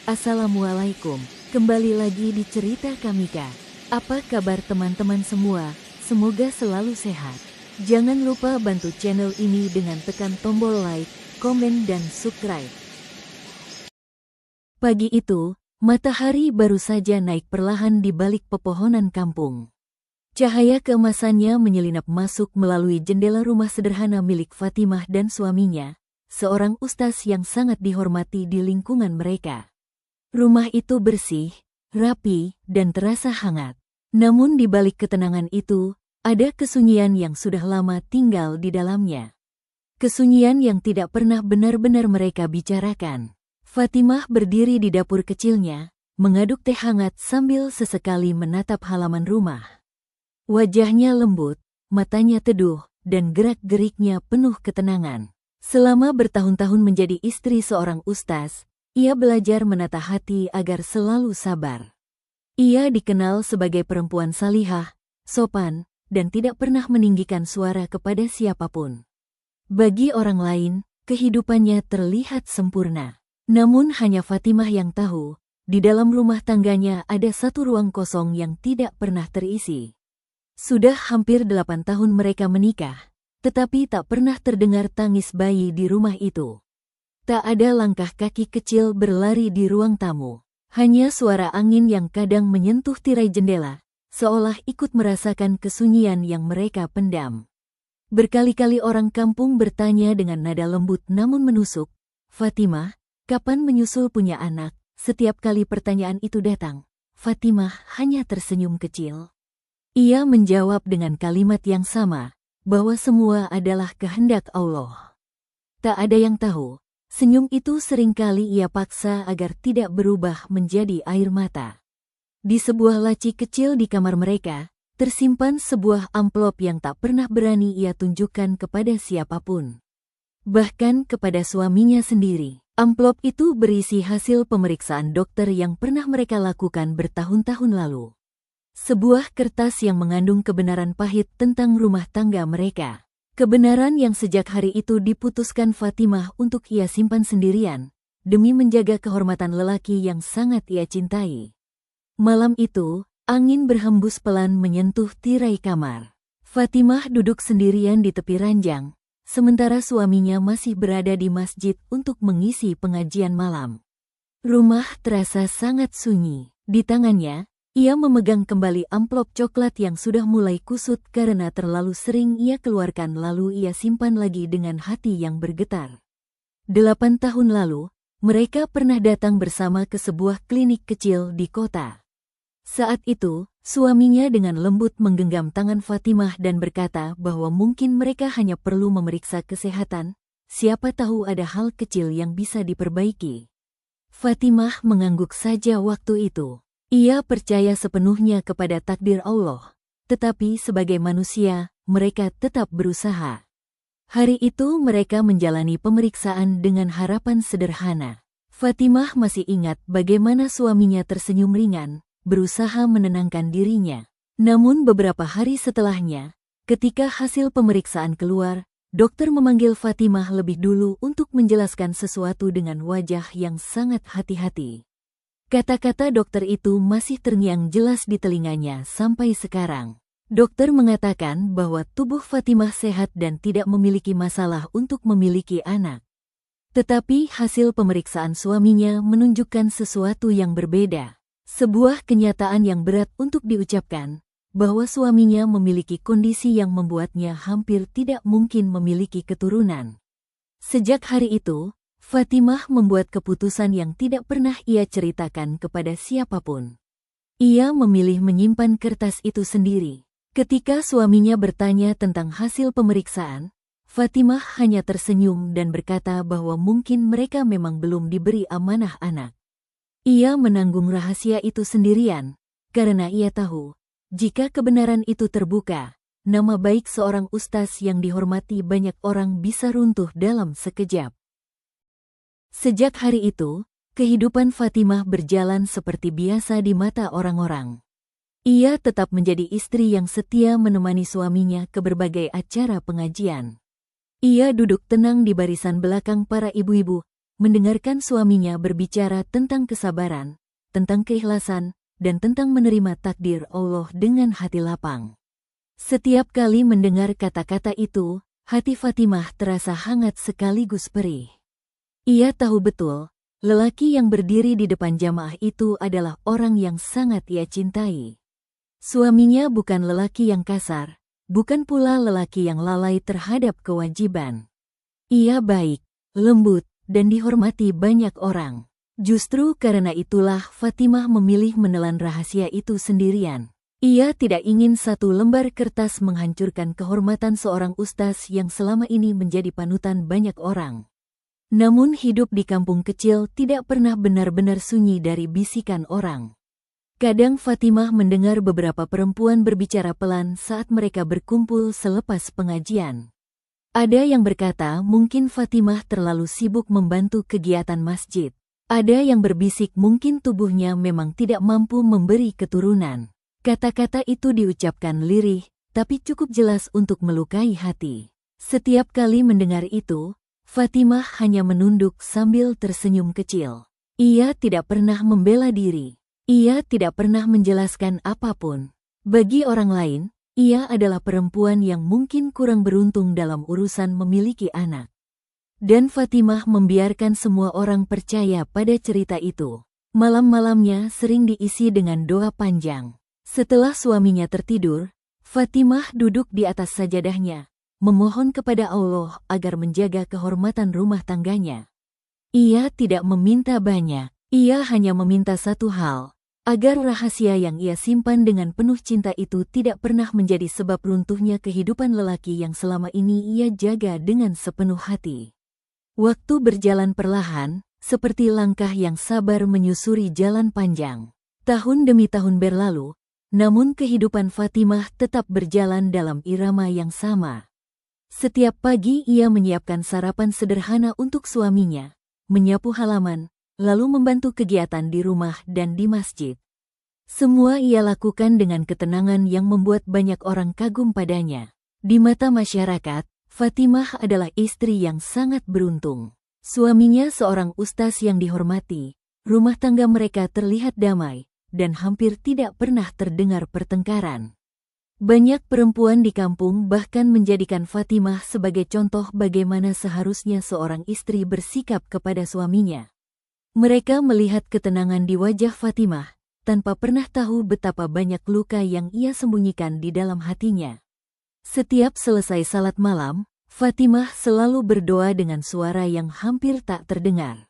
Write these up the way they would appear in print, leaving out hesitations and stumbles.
Assalamualaikum, kembali lagi di cerita Kamika. Apa kabar teman-teman semua? Semoga selalu sehat. Jangan lupa bantu channel ini dengan tekan tombol like, komen dan subscribe. Pagi itu, matahari baru saja naik perlahan di balik pepohonan kampung. Cahaya keemasannya menyelinap masuk melalui jendela rumah sederhana milik Fatimah dan suaminya, seorang ustaz yang sangat dihormati di lingkungan mereka. Rumah itu bersih, rapi, dan terasa hangat. Namun di balik ketenangan itu, ada kesunyian yang sudah lama tinggal di dalamnya. Kesunyian yang tidak pernah benar-benar mereka bicarakan. Fatimah berdiri di dapur kecilnya, mengaduk teh hangat sambil sesekali menatap halaman rumah. Wajahnya lembut, matanya teduh, dan gerak-geriknya penuh ketenangan. Selama bertahun-tahun menjadi istri seorang ustaz, ia belajar menata hati agar selalu sabar. Ia dikenal sebagai perempuan salihah, sopan, dan tidak pernah meninggikan suara kepada siapapun. Bagi orang lain, kehidupannya terlihat sempurna. Namun hanya Fatimah yang tahu, di dalam rumah tangganya ada satu ruang kosong yang tidak pernah terisi. Sudah hampir 8 tahun mereka menikah, tetapi tak pernah terdengar tangis bayi di rumah itu. Tak ada langkah kaki kecil berlari di ruang tamu. Hanya suara angin yang kadang menyentuh tirai jendela, seolah ikut merasakan kesunyian yang mereka pendam. Berkali-kali orang kampung bertanya dengan nada lembut namun menusuk, "Fatimah, kapan menyusul punya anak?" Setiap kali pertanyaan itu datang, Fatimah hanya tersenyum kecil. Ia menjawab dengan kalimat yang sama, bahwa semua adalah kehendak Allah. Tak ada yang tahu, senyum itu seringkali ia paksa agar tidak berubah menjadi air mata. Di sebuah laci kecil di kamar mereka, tersimpan sebuah amplop yang tak pernah berani ia tunjukkan kepada siapapun. Bahkan kepada suaminya sendiri. Amplop itu berisi hasil pemeriksaan dokter yang pernah mereka lakukan bertahun-tahun lalu. Sebuah kertas yang mengandung kebenaran pahit tentang rumah tangga mereka. Kebenaran yang sejak hari itu diputuskan Fatimah untuk ia simpan sendirian, demi menjaga kehormatan lelaki yang sangat ia cintai. Malam itu, angin berhembus pelan menyentuh tirai kamar. Fatimah duduk sendirian di tepi ranjang, sementara suaminya masih berada di masjid untuk mengisi pengajian malam. Rumah terasa sangat sunyi. Di tangannya, ia memegang kembali amplop coklat yang sudah mulai kusut karena terlalu sering ia keluarkan lalu ia simpan lagi dengan hati yang bergetar. 8 tahun lalu, mereka pernah datang bersama ke sebuah klinik kecil di kota. Saat itu, suaminya dengan lembut menggenggam tangan Fatimah dan berkata bahwa mungkin mereka hanya perlu memeriksa kesehatan, siapa tahu ada hal kecil yang bisa diperbaiki. Fatimah mengangguk saja waktu itu. Ia percaya sepenuhnya kepada takdir Allah, tetapi sebagai manusia, mereka tetap berusaha. Hari itu mereka menjalani pemeriksaan dengan harapan sederhana. Fatimah masih ingat bagaimana suaminya tersenyum ringan, berusaha menenangkan dirinya. Namun beberapa hari setelahnya, ketika hasil pemeriksaan keluar, dokter memanggil Fatimah lebih dulu untuk menjelaskan sesuatu dengan wajah yang sangat hati-hati. Kata-kata dokter itu masih terngiang jelas di telinganya sampai sekarang. Dokter mengatakan bahwa tubuh Fatimah sehat dan tidak memiliki masalah untuk memiliki anak. Tetapi hasil pemeriksaan suaminya menunjukkan sesuatu yang berbeda. Sebuah kenyataan yang berat untuk diucapkan, bahwa suaminya memiliki kondisi yang membuatnya hampir tidak mungkin memiliki keturunan. Sejak hari itu, Fatimah membuat keputusan yang tidak pernah ia ceritakan kepada siapapun. Ia memilih menyimpan kertas itu sendiri. Ketika suaminya bertanya tentang hasil pemeriksaan, Fatimah hanya tersenyum dan berkata bahwa mungkin mereka memang belum diberi amanah anak. Ia menanggung rahasia itu sendirian, karena ia tahu, jika kebenaran itu terbuka, nama baik seorang ustaz yang dihormati banyak orang bisa runtuh dalam sekejap. Sejak hari itu, kehidupan Fatimah berjalan seperti biasa di mata orang-orang. Ia tetap menjadi istri yang setia menemani suaminya ke berbagai acara pengajian. Ia duduk tenang di barisan belakang para ibu-ibu, mendengarkan suaminya berbicara tentang kesabaran, tentang keikhlasan, dan tentang menerima takdir Allah dengan hati lapang. Setiap kali mendengar kata-kata itu, hati Fatimah terasa hangat sekaligus perih. Ia tahu betul, lelaki yang berdiri di depan jamaah itu adalah orang yang sangat ia cintai. Suaminya bukan lelaki yang kasar, bukan pula lelaki yang lalai terhadap kewajiban. Ia baik, lembut, dan dihormati banyak orang. Justru karena itulah Fatimah memilih menelan rahasia itu sendirian. Ia tidak ingin satu lembar kertas menghancurkan kehormatan seorang ustaz yang selama ini menjadi panutan banyak orang. Namun hidup di kampung kecil tidak pernah benar-benar sunyi dari bisikan orang. Kadang Fatimah mendengar beberapa perempuan berbicara pelan saat mereka berkumpul selepas pengajian. Ada yang berkata mungkin Fatimah terlalu sibuk membantu kegiatan masjid. Ada yang berbisik mungkin tubuhnya memang tidak mampu memberi keturunan. Kata-kata itu diucapkan lirih, tapi cukup jelas untuk melukai hati. Setiap kali mendengar itu, Fatimah hanya menunduk sambil tersenyum kecil. Ia tidak pernah membela diri. Ia tidak pernah menjelaskan apapun. Bagi orang lain, ia adalah perempuan yang mungkin kurang beruntung dalam urusan memiliki anak. Dan Fatimah membiarkan semua orang percaya pada cerita itu. Malam-malamnya sering diisi dengan doa panjang. Setelah suaminya tertidur, Fatimah duduk di atas sajadahnya, memohon kepada Allah agar menjaga kehormatan rumah tangganya. Ia tidak meminta banyak, ia hanya meminta satu hal, agar rahasia yang ia simpan dengan penuh cinta itu tidak pernah menjadi sebab runtuhnya kehidupan lelaki yang selama ini ia jaga dengan sepenuh hati. Waktu berjalan perlahan, seperti langkah yang sabar menyusuri jalan panjang. Tahun demi tahun berlalu, namun kehidupan Fatimah tetap berjalan dalam irama yang sama. Setiap pagi ia menyiapkan sarapan sederhana untuk suaminya, menyapu halaman, lalu membantu kegiatan di rumah dan di masjid. Semua ia lakukan dengan ketenangan yang membuat banyak orang kagum padanya. Di mata masyarakat, Fatimah adalah istri yang sangat beruntung. Suaminya seorang ustaz yang dihormati, rumah tangga mereka terlihat damai, dan hampir tidak pernah terdengar pertengkaran. Banyak perempuan di kampung bahkan menjadikan Fatimah sebagai contoh bagaimana seharusnya seorang istri bersikap kepada suaminya. Mereka melihat ketenangan di wajah Fatimah, tanpa pernah tahu betapa banyak luka yang ia sembunyikan di dalam hatinya. Setiap selesai salat malam, Fatimah selalu berdoa dengan suara yang hampir tak terdengar.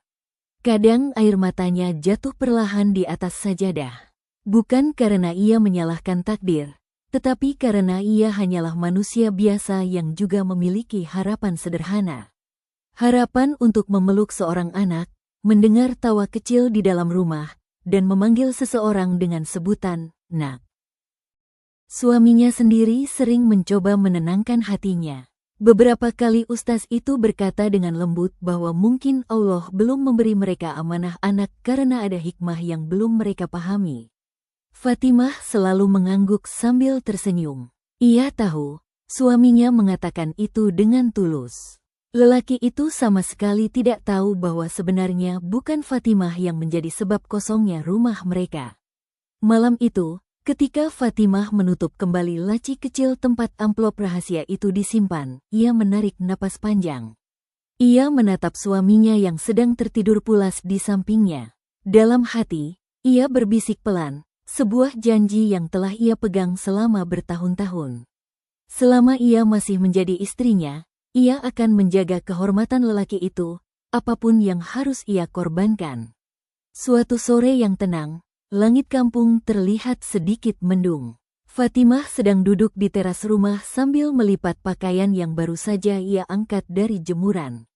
Kadang air matanya jatuh perlahan di atas sajadah. Bukan karena ia menyalahkan takdir, tetapi karena ia hanyalah manusia biasa yang juga memiliki harapan sederhana. Harapan untuk memeluk seorang anak, mendengar tawa kecil di dalam rumah, dan memanggil seseorang dengan sebutan, "Nak." Suaminya sendiri sering mencoba menenangkan hatinya. Beberapa kali ustaz itu berkata dengan lembut bahwa mungkin Allah belum memberi mereka amanah anak karena ada hikmah yang belum mereka pahami. Fatimah selalu mengangguk sambil tersenyum. Ia tahu, suaminya mengatakan itu dengan tulus. Lelaki itu sama sekali tidak tahu bahwa sebenarnya bukan Fatimah yang menjadi sebab kosongnya rumah mereka. Malam itu, ketika Fatimah menutup kembali laci kecil tempat amplop rahasia itu disimpan, ia menarik napas panjang. Ia menatap suaminya yang sedang tertidur pulas di sampingnya. Dalam hati, ia berbisik pelan, sebuah janji yang telah ia pegang selama bertahun-tahun. Selama ia masih menjadi istrinya, ia akan menjaga kehormatan lelaki itu, apapun yang harus ia korbankan. Suatu sore yang tenang, langit kampung terlihat sedikit mendung. Fatimah sedang duduk di teras rumah sambil melipat pakaian yang baru saja ia angkat dari jemuran.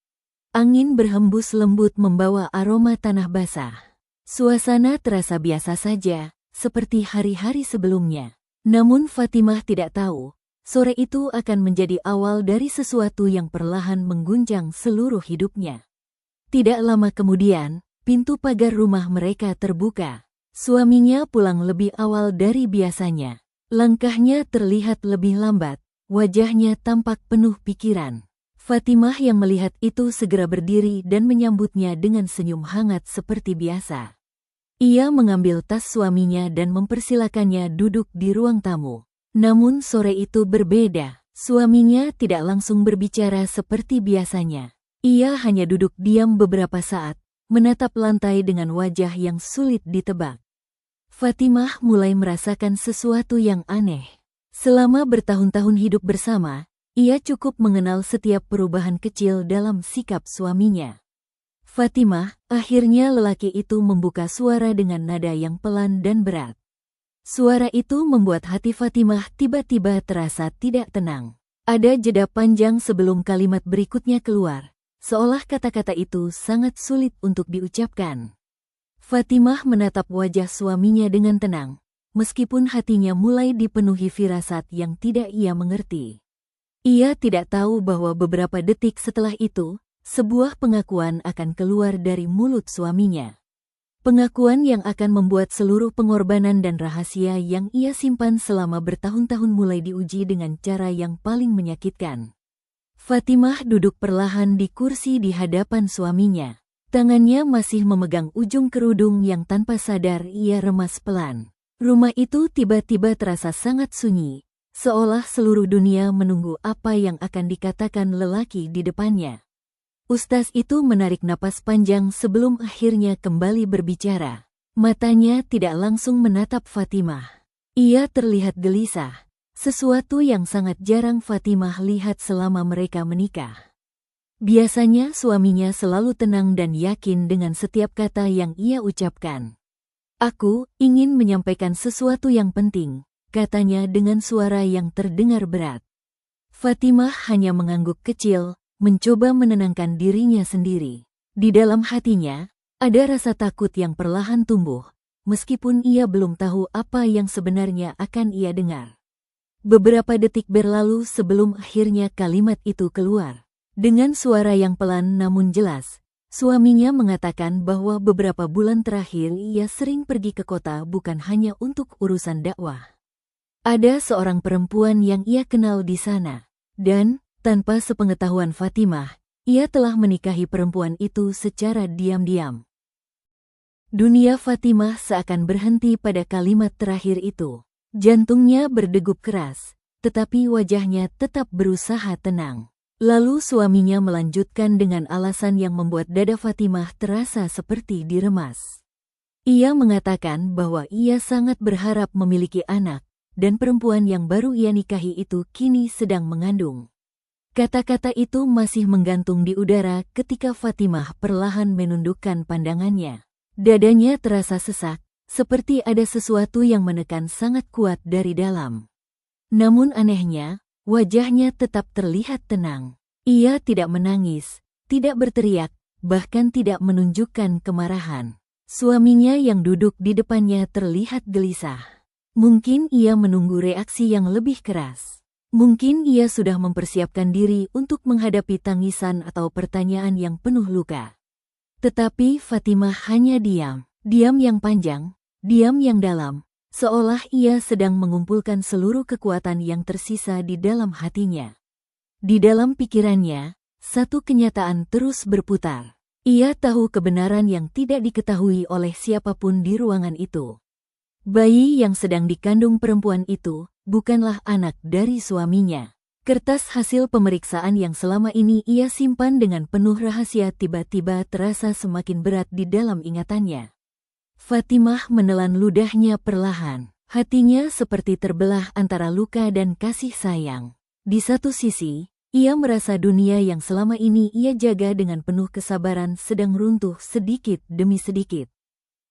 Angin berhembus lembut membawa aroma tanah basah. Suasana terasa biasa saja, seperti hari-hari sebelumnya. Namun Fatimah tidak tahu, sore itu akan menjadi awal dari sesuatu yang perlahan mengguncang seluruh hidupnya. Tidak lama kemudian, pintu pagar rumah mereka terbuka. Suaminya pulang lebih awal dari biasanya. Langkahnya terlihat lebih lambat, wajahnya tampak penuh pikiran. Fatimah yang melihat itu segera berdiri dan menyambutnya dengan senyum hangat seperti biasa. Ia mengambil tas suaminya dan mempersilakannya duduk di ruang tamu. Namun sore itu berbeda. Suaminya tidak langsung berbicara seperti biasanya. Ia hanya duduk diam beberapa saat, menatap lantai dengan wajah yang sulit ditebak. Fatimah mulai merasakan sesuatu yang aneh. Selama bertahun-tahun hidup bersama, ia cukup mengenal setiap perubahan kecil dalam sikap suaminya. Fatimah, akhirnya lelaki itu membuka suara dengan nada yang pelan dan berat. Suara itu membuat hati Fatimah tiba-tiba terasa tidak tenang. Ada jeda panjang sebelum kalimat berikutnya keluar, seolah kata-kata itu sangat sulit untuk diucapkan. Fatimah menatap wajah suaminya dengan tenang, meskipun hatinya mulai dipenuhi firasat yang tidak ia mengerti. Ia tidak tahu bahwa beberapa detik setelah itu, sebuah pengakuan akan keluar dari mulut suaminya. Pengakuan yang akan membuat seluruh pengorbanan dan rahasia yang ia simpan selama bertahun-tahun mulai diuji dengan cara yang paling menyakitkan. Fatimah duduk perlahan di kursi di hadapan suaminya. Tangannya masih memegang ujung kerudung yang tanpa sadar ia remas pelan. Rumah itu tiba-tiba terasa sangat sunyi, seolah seluruh dunia menunggu apa yang akan dikatakan lelaki di depannya. Ustaz itu menarik napas panjang sebelum akhirnya kembali berbicara. Matanya tidak langsung menatap Fatimah. Ia terlihat gelisah, sesuatu yang sangat jarang Fatimah lihat selama mereka menikah. Biasanya suaminya selalu tenang dan yakin dengan setiap kata yang ia ucapkan. "Aku ingin menyampaikan sesuatu yang penting," katanya dengan suara yang terdengar berat. Fatimah hanya mengangguk kecil, mencoba menenangkan dirinya sendiri. Di dalam hatinya, ada rasa takut yang perlahan tumbuh, meskipun ia belum tahu apa yang sebenarnya akan ia dengar. Beberapa detik berlalu sebelum akhirnya kalimat itu keluar. Dengan suara yang pelan namun jelas, suaminya mengatakan bahwa beberapa bulan terakhir ia sering pergi ke kota bukan hanya untuk urusan dakwah. Ada seorang perempuan yang ia kenal di sana, dan, tanpa sepengetahuan Fatimah, ia telah menikahi perempuan itu secara diam-diam. Dunia Fatimah seakan berhenti pada kalimat terakhir itu. Jantungnya berdegup keras, tetapi wajahnya tetap berusaha tenang. Lalu suaminya melanjutkan dengan alasan yang membuat dada Fatimah terasa seperti diremas. Ia mengatakan bahwa ia sangat berharap memiliki anak, dan perempuan yang baru ia nikahi itu kini sedang mengandung. Kata-kata itu masih menggantung di udara ketika Fatimah perlahan menundukkan pandangannya. Dadanya terasa sesak, seperti ada sesuatu yang menekan sangat kuat dari dalam. Namun anehnya, wajahnya tetap terlihat tenang. Ia tidak menangis, tidak berteriak, bahkan tidak menunjukkan kemarahan. Suaminya yang duduk di depannya terlihat gelisah. Mungkin ia menunggu reaksi yang lebih keras. Mungkin ia sudah mempersiapkan diri untuk menghadapi tangisan atau pertanyaan yang penuh luka. Tetapi Fatimah hanya diam. Diam yang panjang, diam yang dalam, seolah ia sedang mengumpulkan seluruh kekuatan yang tersisa di dalam hatinya. Di dalam pikirannya, satu kenyataan terus berputar. Ia tahu kebenaran yang tidak diketahui oleh siapapun di ruangan itu. Bayi yang sedang dikandung perempuan itu bukanlah anak dari suaminya. Kertas hasil pemeriksaan yang selama ini ia simpan dengan penuh rahasia tiba-tiba terasa semakin berat di dalam ingatannya. Fatimah menelan ludahnya perlahan. Hatinya seperti terbelah antara luka dan kasih sayang. Di satu sisi, ia merasa dunia yang selama ini ia jaga dengan penuh kesabaran sedang runtuh sedikit demi sedikit.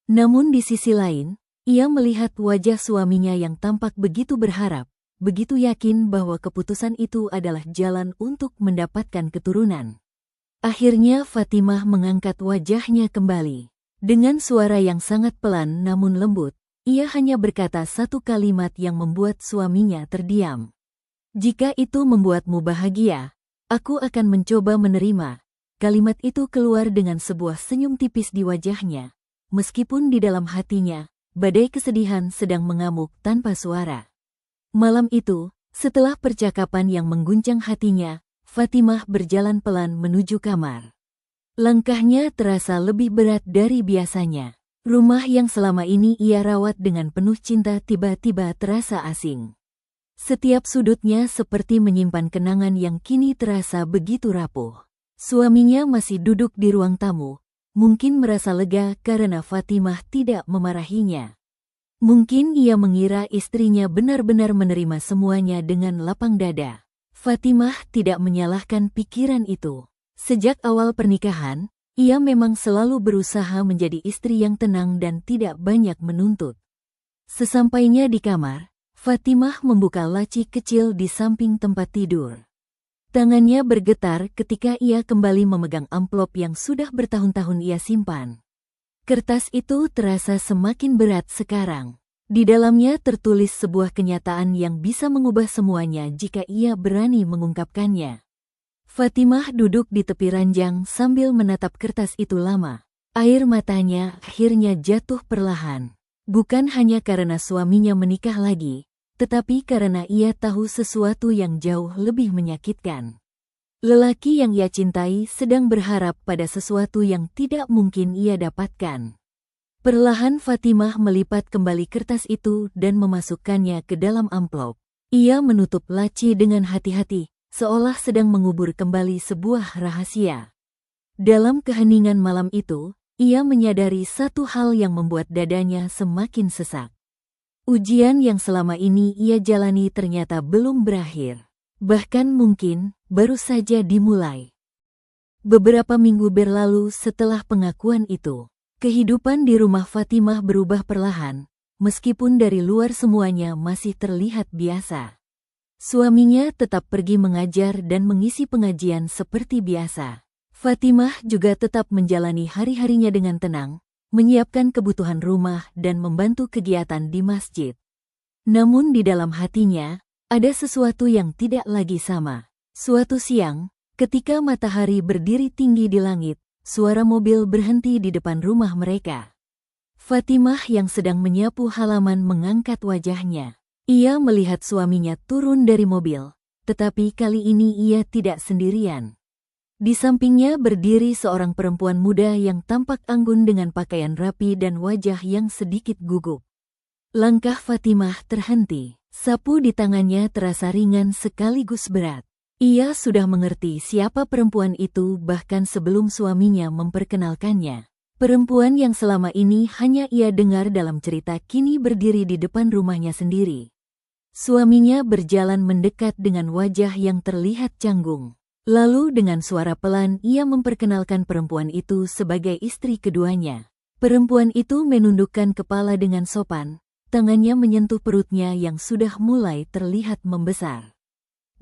Namun di sisi lain, ia melihat wajah suaminya yang tampak begitu berharap, begitu yakin bahwa keputusan itu adalah jalan untuk mendapatkan keturunan. Akhirnya Fatimah mengangkat wajahnya kembali. Dengan suara yang sangat pelan namun lembut, ia hanya berkata satu kalimat yang membuat suaminya terdiam. "Jika itu membuatmu bahagia, aku akan mencoba menerima." Kalimat itu keluar dengan sebuah senyum tipis di wajahnya, meskipun di dalam hatinya, badai kesedihan sedang mengamuk tanpa suara. Malam itu, setelah percakapan yang mengguncang hatinya, Fatimah berjalan pelan menuju kamar. Langkahnya terasa lebih berat dari biasanya. Rumah yang selama ini ia rawat dengan penuh cinta tiba-tiba terasa asing. Setiap sudutnya seperti menyimpan kenangan yang kini terasa begitu rapuh. Suaminya masih duduk di ruang tamu, mungkin merasa lega karena Fatimah tidak memarahinya. Mungkin ia mengira istrinya benar-benar menerima semuanya dengan lapang dada. Fatimah tidak menyalahkan pikiran itu. Sejak awal pernikahan, ia memang selalu berusaha menjadi istri yang tenang dan tidak banyak menuntut. Sesampainya di kamar, Fatimah membuka laci kecil di samping tempat tidur. Tangannya bergetar ketika ia kembali memegang amplop yang sudah bertahun-tahun ia simpan. Kertas itu terasa semakin berat sekarang. Di dalamnya tertulis sebuah kenyataan yang bisa mengubah semuanya jika ia berani mengungkapkannya. Fatimah duduk di tepi ranjang sambil menatap kertas itu lama. Air matanya akhirnya jatuh perlahan. Bukan hanya karena suaminya menikah lagi, tetapi karena ia tahu sesuatu yang jauh lebih menyakitkan. Lelaki yang ia cintai sedang berharap pada sesuatu yang tidak mungkin ia dapatkan. Perlahan Fatimah melipat kembali kertas itu dan memasukkannya ke dalam amplop. Ia menutup laci dengan hati-hati, seolah sedang mengubur kembali sebuah rahasia. Dalam keheningan malam itu, ia menyadari satu hal yang membuat dadanya semakin sesak. Ujian yang selama ini ia jalani ternyata belum berakhir. Bahkan mungkin baru saja dimulai. Beberapa minggu berlalu setelah pengakuan itu, kehidupan di rumah Fatimah berubah perlahan, meskipun dari luar semuanya masih terlihat biasa. Suaminya tetap pergi mengajar dan mengisi pengajian seperti biasa. Fatimah juga tetap menjalani hari-harinya dengan tenang, menyiapkan kebutuhan rumah dan membantu kegiatan di masjid. Namun di dalam hatinya, ada sesuatu yang tidak lagi sama. Suatu siang, ketika matahari berdiri tinggi di langit, suara mobil berhenti di depan rumah mereka. Fatimah yang sedang menyapu halaman mengangkat wajahnya. Ia melihat suaminya turun dari mobil, tetapi kali ini ia tidak sendirian. Di sampingnya berdiri seorang perempuan muda yang tampak anggun dengan pakaian rapi dan wajah yang sedikit gugup. Langkah Fatimah terhenti, sapu di tangannya terasa ringan sekaligus berat. Ia sudah mengerti siapa perempuan itu bahkan sebelum suaminya memperkenalkannya. Perempuan yang selama ini hanya ia dengar dalam cerita kini berdiri di depan rumahnya sendiri. Suaminya berjalan mendekat dengan wajah yang terlihat canggung. Lalu dengan suara pelan ia memperkenalkan perempuan itu sebagai istri keduanya. Perempuan itu menundukkan kepala dengan sopan, tangannya menyentuh perutnya yang sudah mulai terlihat membesar.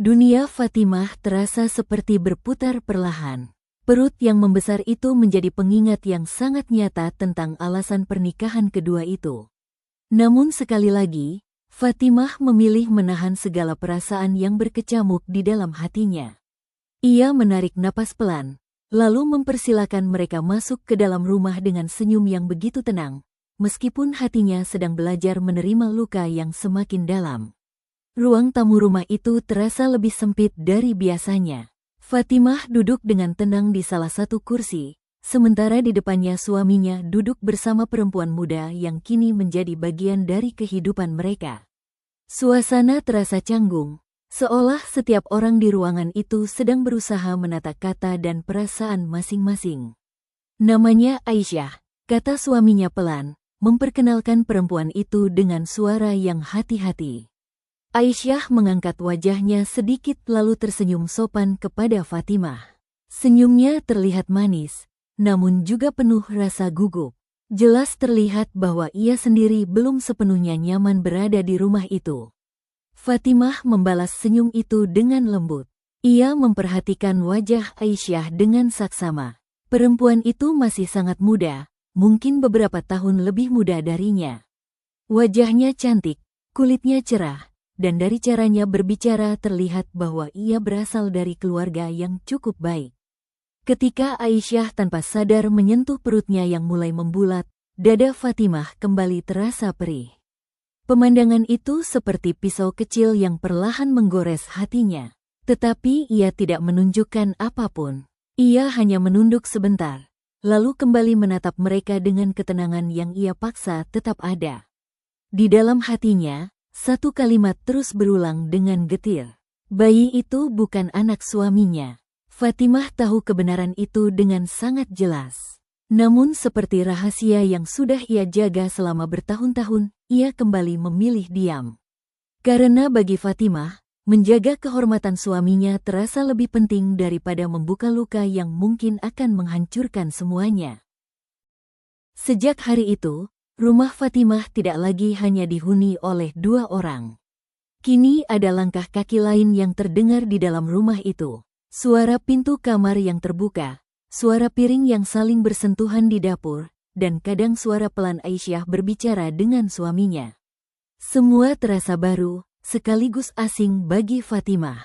Dunia Fatimah terasa seperti berputar perlahan. Perut yang membesar itu menjadi pengingat yang sangat nyata tentang alasan pernikahan kedua itu. Namun sekali lagi, Fatimah memilih menahan segala perasaan yang berkecamuk di dalam hatinya. Ia menarik napas pelan, lalu mempersilakan mereka masuk ke dalam rumah dengan senyum yang begitu tenang, meskipun hatinya sedang belajar menerima luka yang semakin dalam. Ruang tamu rumah itu terasa lebih sempit dari biasanya. Fatimah duduk dengan tenang di salah satu kursi, sementara di depannya suaminya duduk bersama perempuan muda yang kini menjadi bagian dari kehidupan mereka. Suasana terasa canggung, seolah setiap orang di ruangan itu sedang berusaha menata kata dan perasaan masing-masing. Namanya Aisyah, kata suaminya pelan, memperkenalkan perempuan itu dengan suara yang hati-hati. Aisyah mengangkat wajahnya sedikit lalu tersenyum sopan kepada Fatimah. Senyumnya terlihat manis, namun juga penuh rasa gugup. Jelas terlihat bahwa ia sendiri belum sepenuhnya nyaman berada di rumah itu. Fatimah membalas senyum itu dengan lembut. Ia memperhatikan wajah Aisyah dengan saksama. Perempuan itu masih sangat muda, mungkin beberapa tahun lebih muda darinya. Wajahnya cantik, kulitnya cerah, dan dari caranya berbicara terlihat bahwa ia berasal dari keluarga yang cukup baik. Ketika Aisyah tanpa sadar menyentuh perutnya yang mulai membulat, dada Fatimah kembali terasa perih. Pemandangan itu seperti pisau kecil yang perlahan menggores hatinya. Tetapi ia tidak menunjukkan apapun. Ia hanya menunduk sebentar, lalu kembali menatap mereka dengan ketenangan yang ia paksa tetap ada. Di dalam hatinya, satu kalimat terus berulang dengan getir. Bayi itu bukan anak suaminya. Fatimah tahu kebenaran itu dengan sangat jelas. Namun seperti rahasia yang sudah ia jaga selama bertahun-tahun, ia kembali memilih diam. Karena bagi Fatimah, menjaga kehormatan suaminya terasa lebih penting daripada membuka luka yang mungkin akan menghancurkan semuanya. Sejak hari itu, rumah Fatimah tidak lagi hanya dihuni oleh dua orang. Kini ada langkah kaki lain yang terdengar di dalam rumah itu. Suara pintu kamar yang terbuka, suara piring yang saling bersentuhan di dapur, dan kadang suara pelan Aisyah berbicara dengan suaminya. Semua terasa baru, sekaligus asing bagi Fatimah.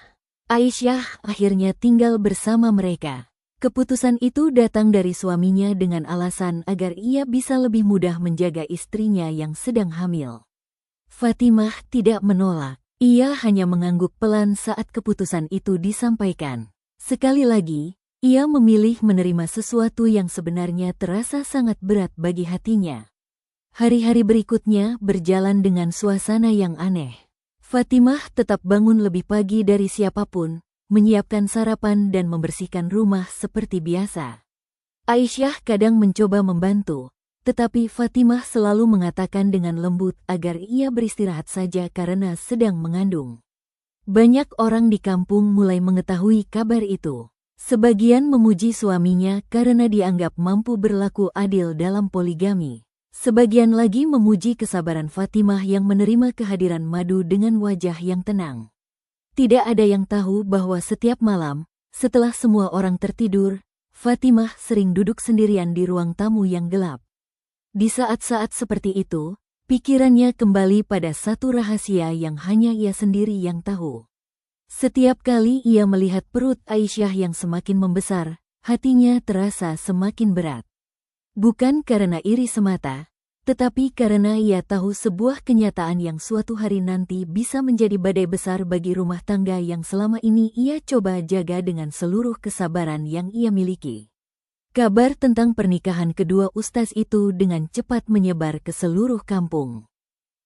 Aisyah akhirnya tinggal bersama mereka. Keputusan itu datang dari suaminya dengan alasan agar ia bisa lebih mudah menjaga istrinya yang sedang hamil. Fatimah tidak menolak. Ia hanya mengangguk pelan saat keputusan itu disampaikan. Sekali lagi, ia memilih menerima sesuatu yang sebenarnya terasa sangat berat bagi hatinya. Hari-hari berikutnya berjalan dengan suasana yang aneh. Fatimah tetap bangun lebih pagi dari siapapun, menyiapkan sarapan dan membersihkan rumah seperti biasa. Aisyah kadang mencoba membantu, tetapi Fatimah selalu mengatakan dengan lembut agar ia beristirahat saja karena sedang mengandung. Banyak orang di kampung mulai mengetahui kabar itu. Sebagian memuji suaminya karena dianggap mampu berlaku adil dalam poligami. Sebagian lagi memuji kesabaran Fatimah yang menerima kehadiran Madu dengan wajah yang tenang. Tidak ada yang tahu bahwa setiap malam, setelah semua orang tertidur, Fatimah sering duduk sendirian di ruang tamu yang gelap. Di saat-saat seperti itu, pikirannya kembali pada satu rahasia yang hanya ia sendiri yang tahu. Setiap kali ia melihat perut Aisyah yang semakin membesar, hatinya terasa semakin berat. Bukan karena iri semata, tetapi karena ia tahu sebuah kenyataan yang suatu hari nanti bisa menjadi badai besar bagi rumah tangga yang selama ini ia coba jaga dengan seluruh kesabaran yang ia miliki. Kabar tentang pernikahan kedua ustaz itu dengan cepat menyebar ke seluruh kampung.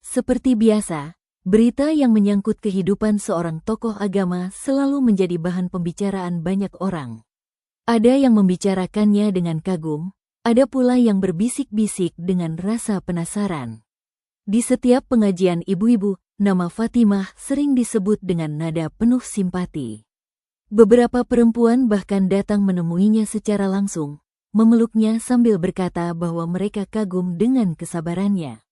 Seperti biasa, berita yang menyangkut kehidupan seorang tokoh agama selalu menjadi bahan pembicaraan banyak orang. Ada yang membicarakannya dengan kagum, ada pula yang berbisik-bisik dengan rasa penasaran. Di setiap pengajian ibu-ibu, nama Fatimah sering disebut dengan nada penuh simpati. Beberapa perempuan bahkan datang menemuinya secara langsung, memeluknya sambil berkata bahwa mereka kagum dengan kesabarannya.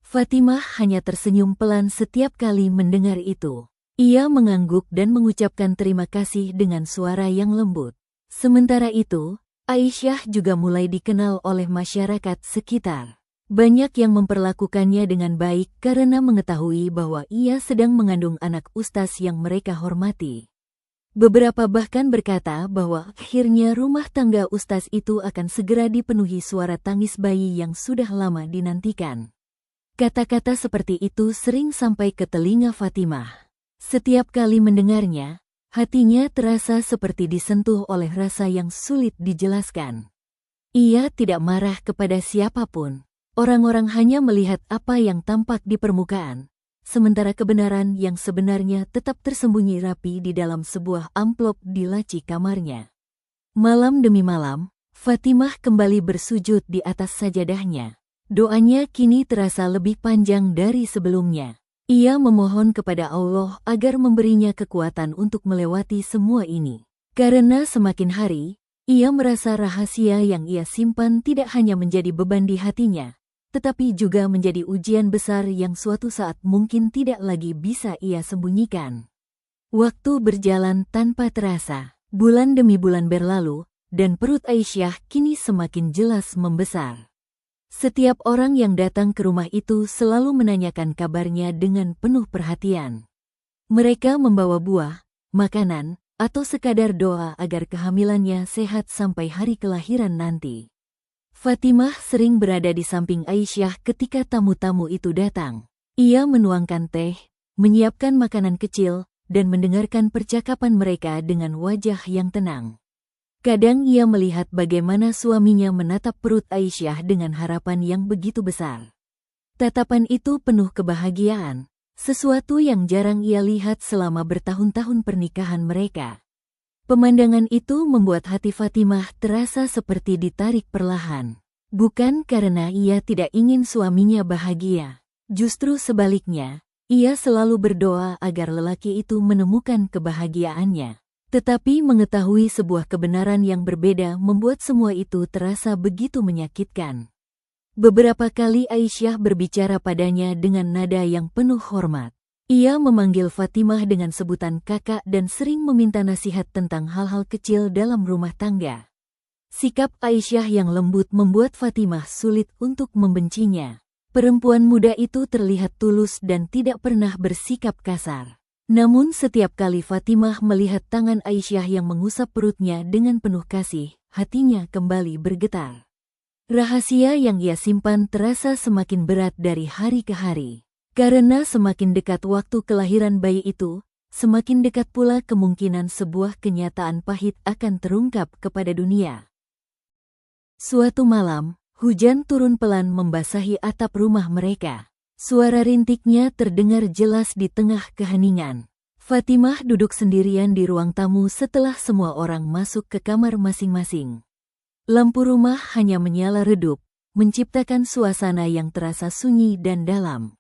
Fatimah hanya tersenyum pelan setiap kali mendengar itu. Ia mengangguk dan mengucapkan terima kasih dengan suara yang lembut. Sementara itu, Aisyah juga mulai dikenal oleh masyarakat sekitar. Banyak yang memperlakukannya dengan baik karena mengetahui bahwa ia sedang mengandung anak ustaz yang mereka hormati. Beberapa bahkan berkata bahwa akhirnya rumah tangga ustaz itu akan segera dipenuhi suara tangis bayi yang sudah lama dinantikan. Kata-kata seperti itu sering sampai ke telinga Fatimah. Setiap kali mendengarnya, hatinya terasa seperti disentuh oleh rasa yang sulit dijelaskan. Ia tidak marah kepada siapapun. Orang-orang hanya melihat apa yang tampak di permukaan, sementara kebenaran yang sebenarnya tetap tersembunyi rapi di dalam sebuah amplop di laci kamarnya. Malam demi malam, Fatimah kembali bersujud di atas sajadahnya. Doanya kini terasa lebih panjang dari sebelumnya. Ia memohon kepada Allah agar memberinya kekuatan untuk melewati semua ini. Karena semakin hari, ia merasa rahasia yang ia simpan tidak hanya menjadi beban di hatinya, tetapi juga menjadi ujian besar yang suatu saat mungkin tidak lagi bisa ia sembunyikan. Waktu berjalan tanpa terasa, bulan demi bulan berlalu, dan perut Aisyah kini semakin jelas membesar. Setiap orang yang datang ke rumah itu selalu menanyakan kabarnya dengan penuh perhatian. Mereka membawa buah, makanan, atau sekadar doa agar kehamilannya sehat sampai hari kelahiran nanti. Fatimah sering berada di samping Aisyah ketika tamu-tamu itu datang. Ia menuangkan teh, menyiapkan makanan kecil, dan mendengarkan percakapan mereka dengan wajah yang tenang. Kadang ia melihat bagaimana suaminya menatap perut Aisyah dengan harapan yang begitu besar. Tatapan itu penuh kebahagiaan, sesuatu yang jarang ia lihat selama bertahun-tahun pernikahan mereka. Pemandangan itu membuat hati Fatimah terasa seperti ditarik perlahan. Bukan karena ia tidak ingin suaminya bahagia. Justru sebaliknya, ia selalu berdoa agar lelaki itu menemukan kebahagiaannya. Tetapi mengetahui sebuah kebenaran yang berbeda membuat semua itu terasa begitu menyakitkan. Beberapa kali Aisyah berbicara padanya dengan nada yang penuh hormat. Ia memanggil Fatimah dengan sebutan kakak dan sering meminta nasihat tentang hal-hal kecil dalam rumah tangga. Sikap Aisyah yang lembut membuat Fatimah sulit untuk membencinya. Perempuan muda itu terlihat tulus dan tidak pernah bersikap kasar. Namun setiap kali Fatimah melihat tangan Aisyah yang mengusap perutnya dengan penuh kasih, hatinya kembali bergetar. Rahasia yang ia simpan terasa semakin berat dari hari ke hari. Karena semakin dekat waktu kelahiran bayi itu, semakin dekat pula kemungkinan sebuah kenyataan pahit akan terungkap kepada dunia. Suatu malam, hujan turun pelan membasahi atap rumah mereka. Suara rintiknya terdengar jelas di tengah keheningan. Fatimah duduk sendirian di ruang tamu setelah semua orang masuk ke kamar masing-masing. Lampu rumah hanya menyala redup, menciptakan suasana yang terasa sunyi dan dalam.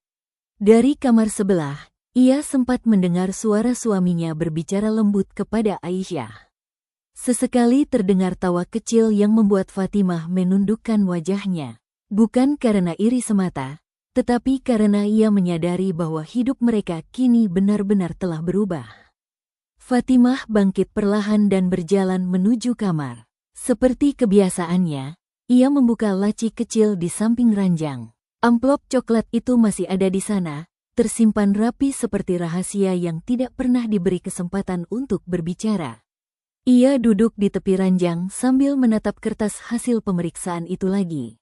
Dari kamar sebelah, ia sempat mendengar suara suaminya berbicara lembut kepada Aisyah. Sesekali terdengar tawa kecil yang membuat Fatimah menundukkan wajahnya. Bukan karena iri semata, tetapi karena ia menyadari bahwa hidup mereka kini benar-benar telah berubah. Fatimah bangkit perlahan dan berjalan menuju kamar. Seperti kebiasaannya, ia membuka laci kecil di samping ranjang. Amplop coklat itu masih ada di sana, tersimpan rapi seperti rahasia yang tidak pernah diberi kesempatan untuk berbicara. Ia duduk di tepi ranjang sambil menatap kertas hasil pemeriksaan itu lagi.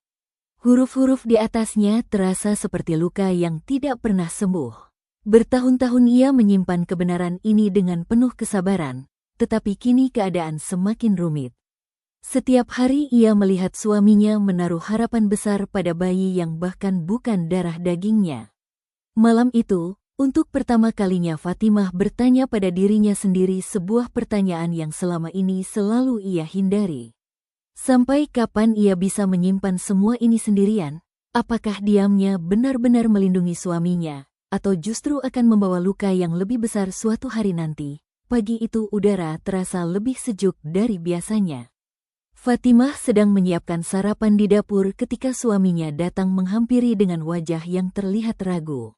Huruf-huruf di atasnya terasa seperti luka yang tidak pernah sembuh. Bertahun-tahun ia menyimpan kebenaran ini dengan penuh kesabaran, tetapi kini keadaan semakin rumit. Setiap hari ia melihat suaminya menaruh harapan besar pada bayi yang bahkan bukan darah dagingnya. Malam itu, untuk pertama kalinya Fatimah bertanya pada dirinya sendiri sebuah pertanyaan yang selama ini selalu ia hindari. Sampai kapan ia bisa menyimpan semua ini sendirian? Apakah diamnya benar-benar melindungi suaminya, atau justru akan membawa luka yang lebih besar suatu hari nanti? Pagi itu udara terasa lebih sejuk dari biasanya. Fatimah sedang menyiapkan sarapan di dapur ketika suaminya datang menghampiri dengan wajah yang terlihat ragu.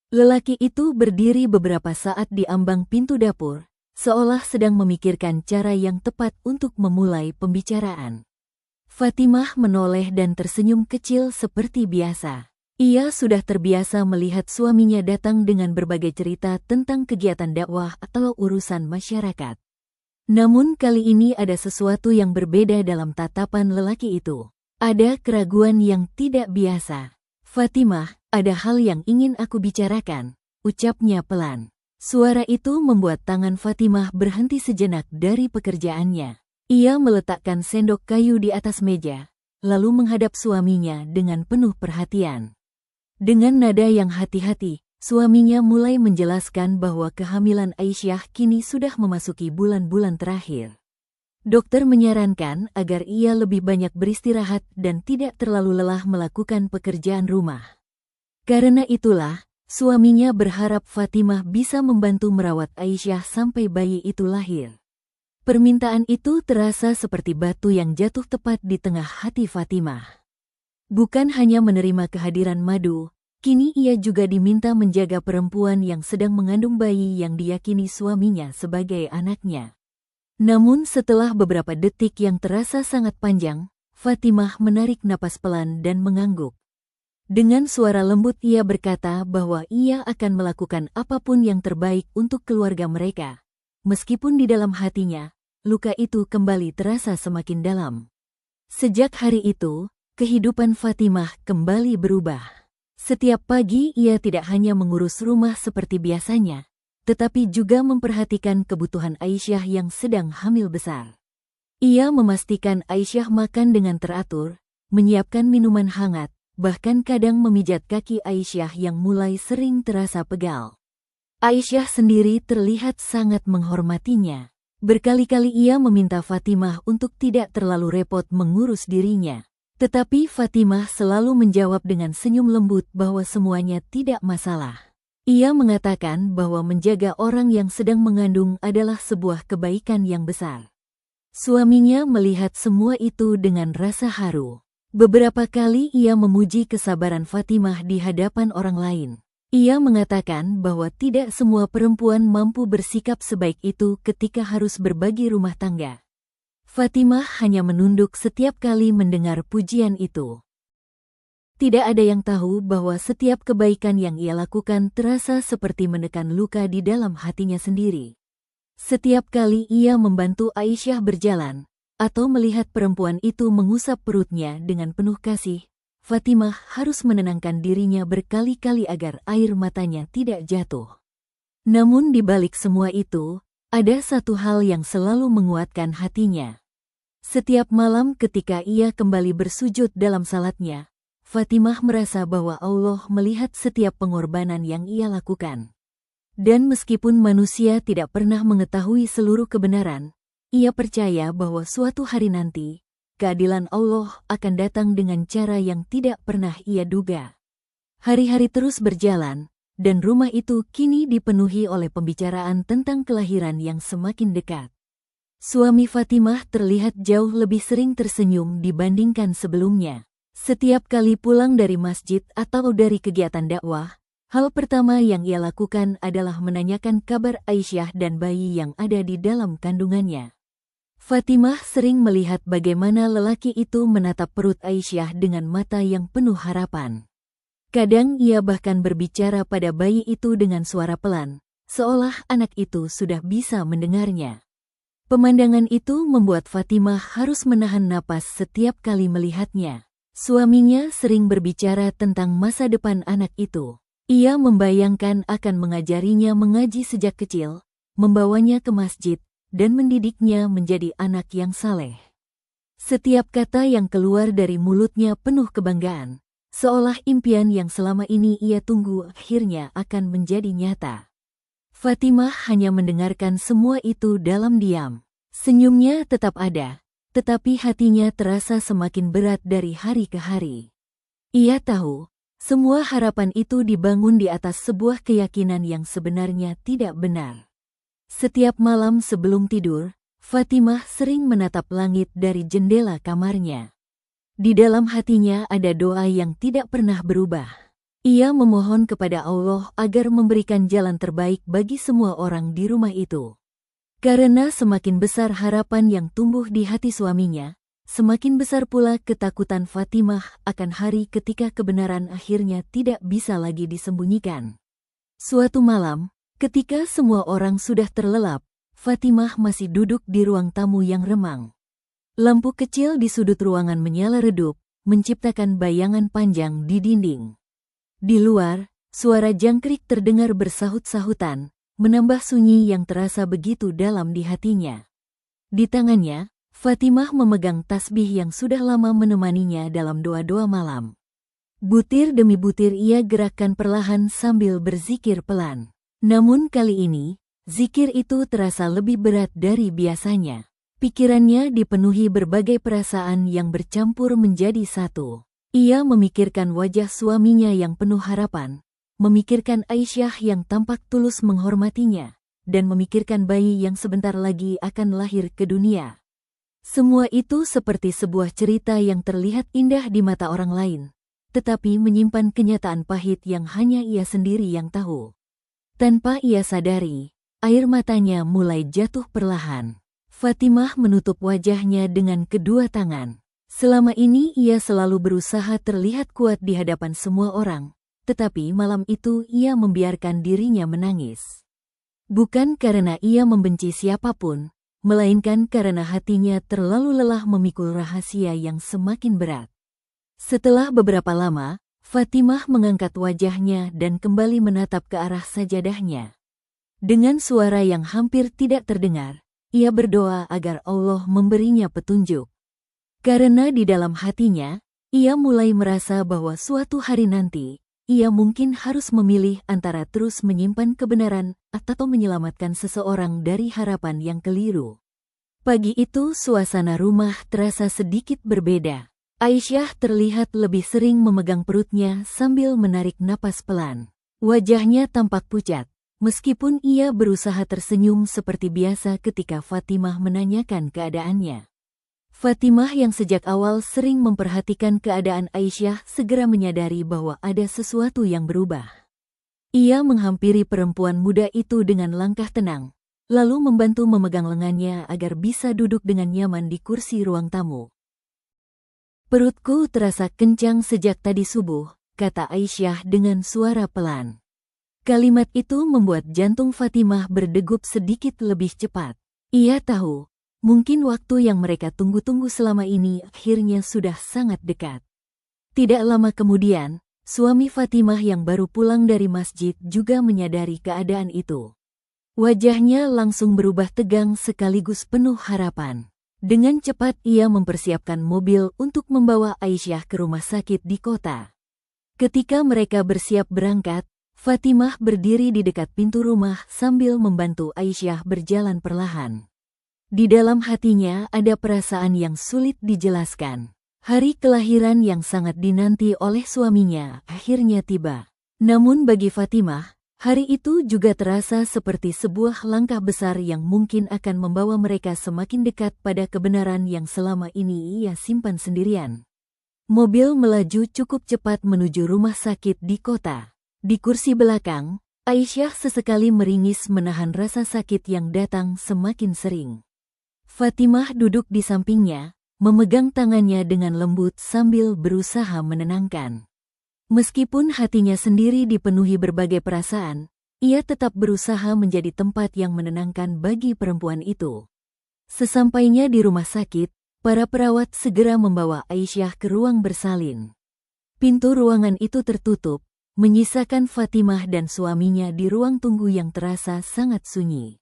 Lelaki itu berdiri beberapa saat di ambang pintu dapur, seolah sedang memikirkan cara yang tepat untuk memulai pembicaraan. Fatimah menoleh dan tersenyum kecil seperti biasa. Ia sudah terbiasa melihat suaminya datang dengan berbagai cerita tentang kegiatan dakwah atau urusan masyarakat. Namun kali ini ada sesuatu yang berbeda dalam tatapan lelaki itu. Ada keraguan yang tidak biasa. Fatimah, ada hal yang ingin aku bicarakan, ucapnya pelan. Suara itu membuat tangan Fatimah berhenti sejenak dari pekerjaannya. Ia meletakkan sendok kayu di atas meja, lalu menghadap suaminya dengan penuh perhatian. Dengan nada yang hati-hati, suaminya mulai menjelaskan bahwa kehamilan Aisyah kini sudah memasuki bulan-bulan terakhir. Dokter menyarankan agar ia lebih banyak beristirahat dan tidak terlalu lelah melakukan pekerjaan rumah. Karena itulah, suaminya berharap Fatimah bisa membantu merawat Aisyah sampai bayi itu lahir. Permintaan itu terasa seperti batu yang jatuh tepat di tengah hati Fatimah. Bukan hanya menerima kehadiran Madu, kini ia juga diminta menjaga perempuan yang sedang mengandung bayi yang diyakini suaminya sebagai anaknya. Namun setelah beberapa detik yang terasa sangat panjang, Fatimah menarik napas pelan dan mengangguk. Dengan suara lembut ia berkata bahwa ia akan melakukan apapun yang terbaik untuk keluarga mereka. Meskipun di dalam hatinya, luka itu kembali terasa semakin dalam. Sejak hari itu, kehidupan Fatimah kembali berubah. Setiap pagi ia tidak hanya mengurus rumah seperti biasanya, tetapi juga memperhatikan kebutuhan Aisyah yang sedang hamil besar. Ia memastikan Aisyah makan dengan teratur, menyiapkan minuman hangat, bahkan kadang memijat kaki Aisyah yang mulai sering terasa pegal. Aisyah sendiri terlihat sangat menghormatinya. Berkali-kali ia meminta Fatimah untuk tidak terlalu repot mengurus dirinya. Tetapi Fatimah selalu menjawab dengan senyum lembut bahwa semuanya tidak masalah. Ia mengatakan bahwa menjaga orang yang sedang mengandung adalah sebuah kebaikan yang besar. Suaminya melihat semua itu dengan rasa haru. Beberapa kali ia memuji kesabaran Fatimah di hadapan orang lain. Ia mengatakan bahwa tidak semua perempuan mampu bersikap sebaik itu ketika harus berbagi rumah tangga. Fatimah hanya menunduk setiap kali mendengar pujian itu. Tidak ada yang tahu bahwa setiap kebaikan yang ia lakukan terasa seperti menekan luka di dalam hatinya sendiri. Setiap kali ia membantu Aisyah berjalan, atau melihat perempuan itu mengusap perutnya dengan penuh kasih, Fatimah harus menenangkan dirinya berkali-kali agar air matanya tidak jatuh. Namun di balik semua itu, ada satu hal yang selalu menguatkan hatinya. Setiap malam ketika ia kembali bersujud dalam salatnya, Fatimah merasa bahwa Allah melihat setiap pengorbanan yang ia lakukan. Dan meskipun manusia tidak pernah mengetahui seluruh kebenaran, ia percaya bahwa suatu hari nanti, keadilan Allah akan datang dengan cara yang tidak pernah ia duga. Hari-hari terus berjalan, dan rumah itu kini dipenuhi oleh pembicaraan tentang kelahiran yang semakin dekat. Suami Fatimah terlihat jauh lebih sering tersenyum dibandingkan sebelumnya. Setiap kali pulang dari masjid atau dari kegiatan dakwah, hal pertama yang ia lakukan adalah menanyakan kabar Aisyah dan bayi yang ada di dalam kandungannya. Fatimah sering melihat bagaimana lelaki itu menatap perut Aisyah dengan mata yang penuh harapan. Kadang ia bahkan berbicara pada bayi itu dengan suara pelan, seolah anak itu sudah bisa mendengarnya. Pemandangan itu membuat Fatimah harus menahan napas setiap kali melihatnya. Suaminya sering berbicara tentang masa depan anak itu. Ia membayangkan akan mengajarinya mengaji sejak kecil, membawanya ke masjid, dan mendidiknya menjadi anak yang saleh. Setiap kata yang keluar dari mulutnya penuh kebanggaan, seolah impian yang selama ini ia tunggu akhirnya akan menjadi nyata. Fatimah hanya mendengarkan semua itu dalam diam. Senyumnya tetap ada, tetapi hatinya terasa semakin berat dari hari ke hari. Ia tahu, semua harapan itu dibangun di atas sebuah keyakinan yang sebenarnya tidak benar. Setiap malam sebelum tidur, Fatimah sering menatap langit dari jendela kamarnya. Di dalam hatinya ada doa yang tidak pernah berubah. Ia memohon kepada Allah agar memberikan jalan terbaik bagi semua orang di rumah itu. Karena semakin besar harapan yang tumbuh di hati suaminya, semakin besar pula ketakutan Fatimah akan hari ketika kebenaran akhirnya tidak bisa lagi disembunyikan. Suatu malam, ketika semua orang sudah terlelap, Fatimah masih duduk di ruang tamu yang remang. Lampu kecil di sudut ruangan menyala redup, menciptakan bayangan panjang di dinding. Di luar, suara jangkrik terdengar bersahut-sahutan, menambah sunyi yang terasa begitu dalam di hatinya. Di tangannya, Fatimah memegang tasbih yang sudah lama menemaninya dalam doa-doa malam. Butir demi butir ia gerakkan perlahan sambil berzikir pelan. Namun kali ini, zikir itu terasa lebih berat dari biasanya. Pikirannya dipenuhi berbagai perasaan yang bercampur menjadi satu. Ia memikirkan wajah suaminya yang penuh harapan, memikirkan Aisyah yang tampak tulus menghormatinya, dan memikirkan bayi yang sebentar lagi akan lahir ke dunia. Semua itu seperti sebuah cerita yang terlihat indah di mata orang lain, tetapi menyimpan kenyataan pahit yang hanya ia sendiri yang tahu. Tanpa ia sadari, air matanya mulai jatuh perlahan. Fatimah menutup wajahnya dengan kedua tangan. Selama ini ia selalu berusaha terlihat kuat di hadapan semua orang, tetapi malam itu ia membiarkan dirinya menangis. Bukan karena ia membenci siapapun, melainkan karena hatinya terlalu lelah memikul rahasia yang semakin berat. Setelah beberapa lama, Fatimah mengangkat wajahnya dan kembali menatap ke arah sajadahnya. Dengan suara yang hampir tidak terdengar, ia berdoa agar Allah memberinya petunjuk. Karena di dalam hatinya, ia mulai merasa bahwa suatu hari nanti, ia mungkin harus memilih antara terus menyimpan kebenaran atau menyelamatkan seseorang dari harapan yang keliru. Pagi itu suasana rumah terasa sedikit berbeda. Aisyah terlihat lebih sering memegang perutnya sambil menarik napas pelan. Wajahnya tampak pucat, meskipun ia berusaha tersenyum seperti biasa ketika Fatimah menanyakan keadaannya. Fatimah yang sejak awal sering memperhatikan keadaan Aisyah segera menyadari bahwa ada sesuatu yang berubah. Ia menghampiri perempuan muda itu dengan langkah tenang, lalu membantu memegang lengannya agar bisa duduk dengan nyaman di kursi ruang tamu. "Perutku terasa kencang sejak tadi subuh," kata Aisyah dengan suara pelan. Kalimat itu membuat jantung Fatimah berdegup sedikit lebih cepat. Ia tahu, mungkin waktu yang mereka tunggu-tunggu selama ini akhirnya sudah sangat dekat. Tidak lama kemudian, suami Fatimah yang baru pulang dari masjid juga menyadari keadaan itu. Wajahnya langsung berubah tegang sekaligus penuh harapan. Dengan cepat ia mempersiapkan mobil untuk membawa Aisyah ke rumah sakit di kota. Ketika mereka bersiap berangkat, Fatimah berdiri di dekat pintu rumah sambil membantu Aisyah berjalan perlahan. Di dalam hatinya ada perasaan yang sulit dijelaskan. Hari kelahiran yang sangat dinanti oleh suaminya akhirnya tiba. Namun bagi Fatimah, hari itu juga terasa seperti sebuah langkah besar yang mungkin akan membawa mereka semakin dekat pada kebenaran yang selama ini ia simpan sendirian. Mobil melaju cukup cepat menuju rumah sakit di kota. Di kursi belakang, Aisyah sesekali meringis menahan rasa sakit yang datang semakin sering. Fatimah duduk di sampingnya, memegang tangannya dengan lembut sambil berusaha menenangkan. Meskipun hatinya sendiri dipenuhi berbagai perasaan, ia tetap berusaha menjadi tempat yang menenangkan bagi perempuan itu. Sesampainya di rumah sakit, para perawat segera membawa Aisyah ke ruang bersalin. Pintu ruangan itu tertutup, menyisakan Fatimah dan suaminya di ruang tunggu yang terasa sangat sunyi.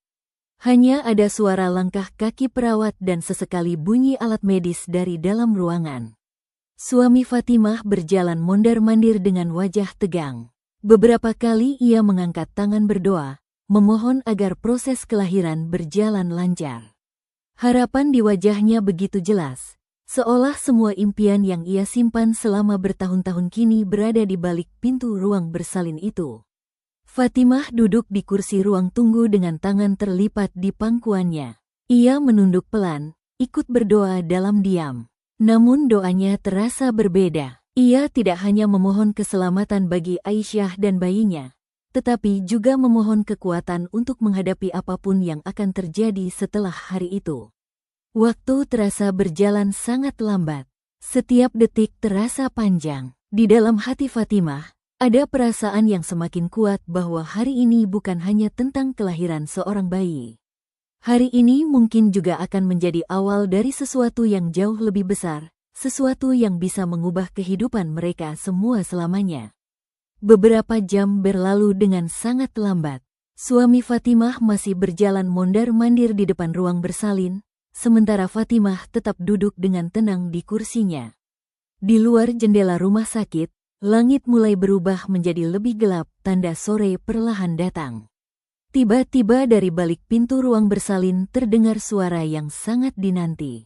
Hanya ada suara langkah kaki perawat dan sesekali bunyi alat medis dari dalam ruangan. Suami Fatimah berjalan mondar-mandir dengan wajah tegang. Beberapa kali ia mengangkat tangan berdoa, memohon agar proses kelahiran berjalan lancar. Harapan di wajahnya begitu jelas, seolah semua impian yang ia simpan selama bertahun-tahun kini berada di balik pintu ruang bersalin itu. Fatimah duduk di kursi ruang tunggu dengan tangan terlipat di pangkuannya. Ia menunduk pelan, ikut berdoa dalam diam. Namun doanya terasa berbeda. Ia tidak hanya memohon keselamatan bagi Aisyah dan bayinya, tetapi juga memohon kekuatan untuk menghadapi apapun yang akan terjadi setelah hari itu. Waktu terasa berjalan sangat lambat. Setiap detik terasa panjang. Di dalam hati Fatimah, ada perasaan yang semakin kuat bahwa hari ini bukan hanya tentang kelahiran seorang bayi. Hari ini mungkin juga akan menjadi awal dari sesuatu yang jauh lebih besar, sesuatu yang bisa mengubah kehidupan mereka semua selamanya. Beberapa jam berlalu dengan sangat lambat. Suami Fatimah masih berjalan mondar-mandir di depan ruang bersalin, sementara Fatimah tetap duduk dengan tenang di kursinya. Di luar jendela rumah sakit, langit mulai berubah menjadi lebih gelap, tanda sore perlahan datang. Tiba-tiba dari balik pintu ruang bersalin terdengar suara yang sangat dinanti.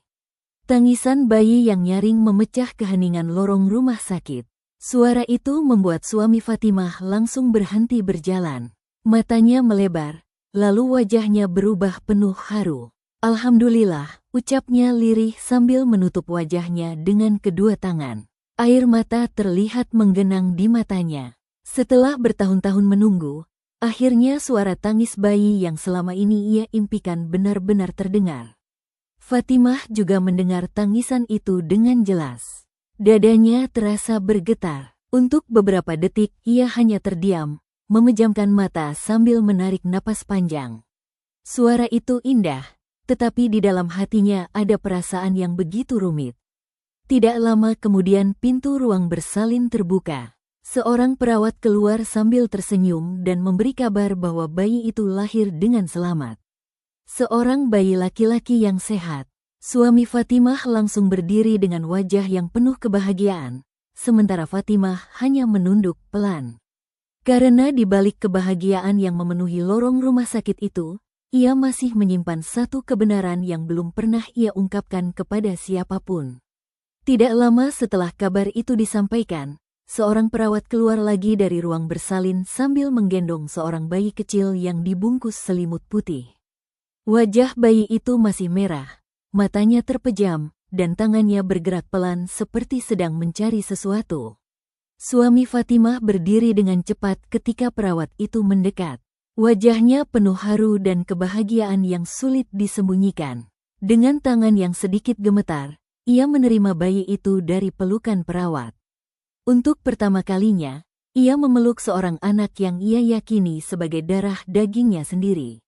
Tangisan bayi yang nyaring memecah keheningan lorong rumah sakit. Suara itu membuat suami Fatimah langsung berhenti berjalan. Matanya melebar, lalu wajahnya berubah penuh haru. "Alhamdulillah," ucapnya lirih sambil menutup wajahnya dengan kedua tangan. Air mata terlihat menggenang di matanya. Setelah bertahun-tahun menunggu, akhirnya suara tangis bayi yang selama ini ia impikan benar-benar terdengar. Fatimah juga mendengar tangisan itu dengan jelas. Dadanya terasa bergetar. Untuk beberapa detik ia hanya terdiam, memejamkan mata sambil menarik napas panjang. Suara itu indah, tetapi di dalam hatinya ada perasaan yang begitu rumit. Tidak lama kemudian pintu ruang bersalin terbuka. Seorang perawat keluar sambil tersenyum dan memberi kabar bahwa bayi itu lahir dengan selamat. Seorang bayi laki-laki yang sehat. Suami Fatimah langsung berdiri dengan wajah yang penuh kebahagiaan, sementara Fatimah hanya menunduk pelan. Karena di balik kebahagiaan yang memenuhi lorong rumah sakit itu, ia masih menyimpan satu kebenaran yang belum pernah ia ungkapkan kepada siapapun. Tidak lama setelah kabar itu disampaikan, seorang perawat keluar lagi dari ruang bersalin sambil menggendong seorang bayi kecil yang dibungkus selimut putih. Wajah bayi itu masih merah, matanya terpejam, dan tangannya bergerak pelan seperti sedang mencari sesuatu. Suami Fatimah berdiri dengan cepat ketika perawat itu mendekat. Wajahnya penuh haru dan kebahagiaan yang sulit disembunyikan. Dengan tangan yang sedikit gemetar, ia menerima bayi itu dari pelukan perawat. Untuk pertama kalinya, ia memeluk seorang anak yang ia yakini sebagai darah dagingnya sendiri.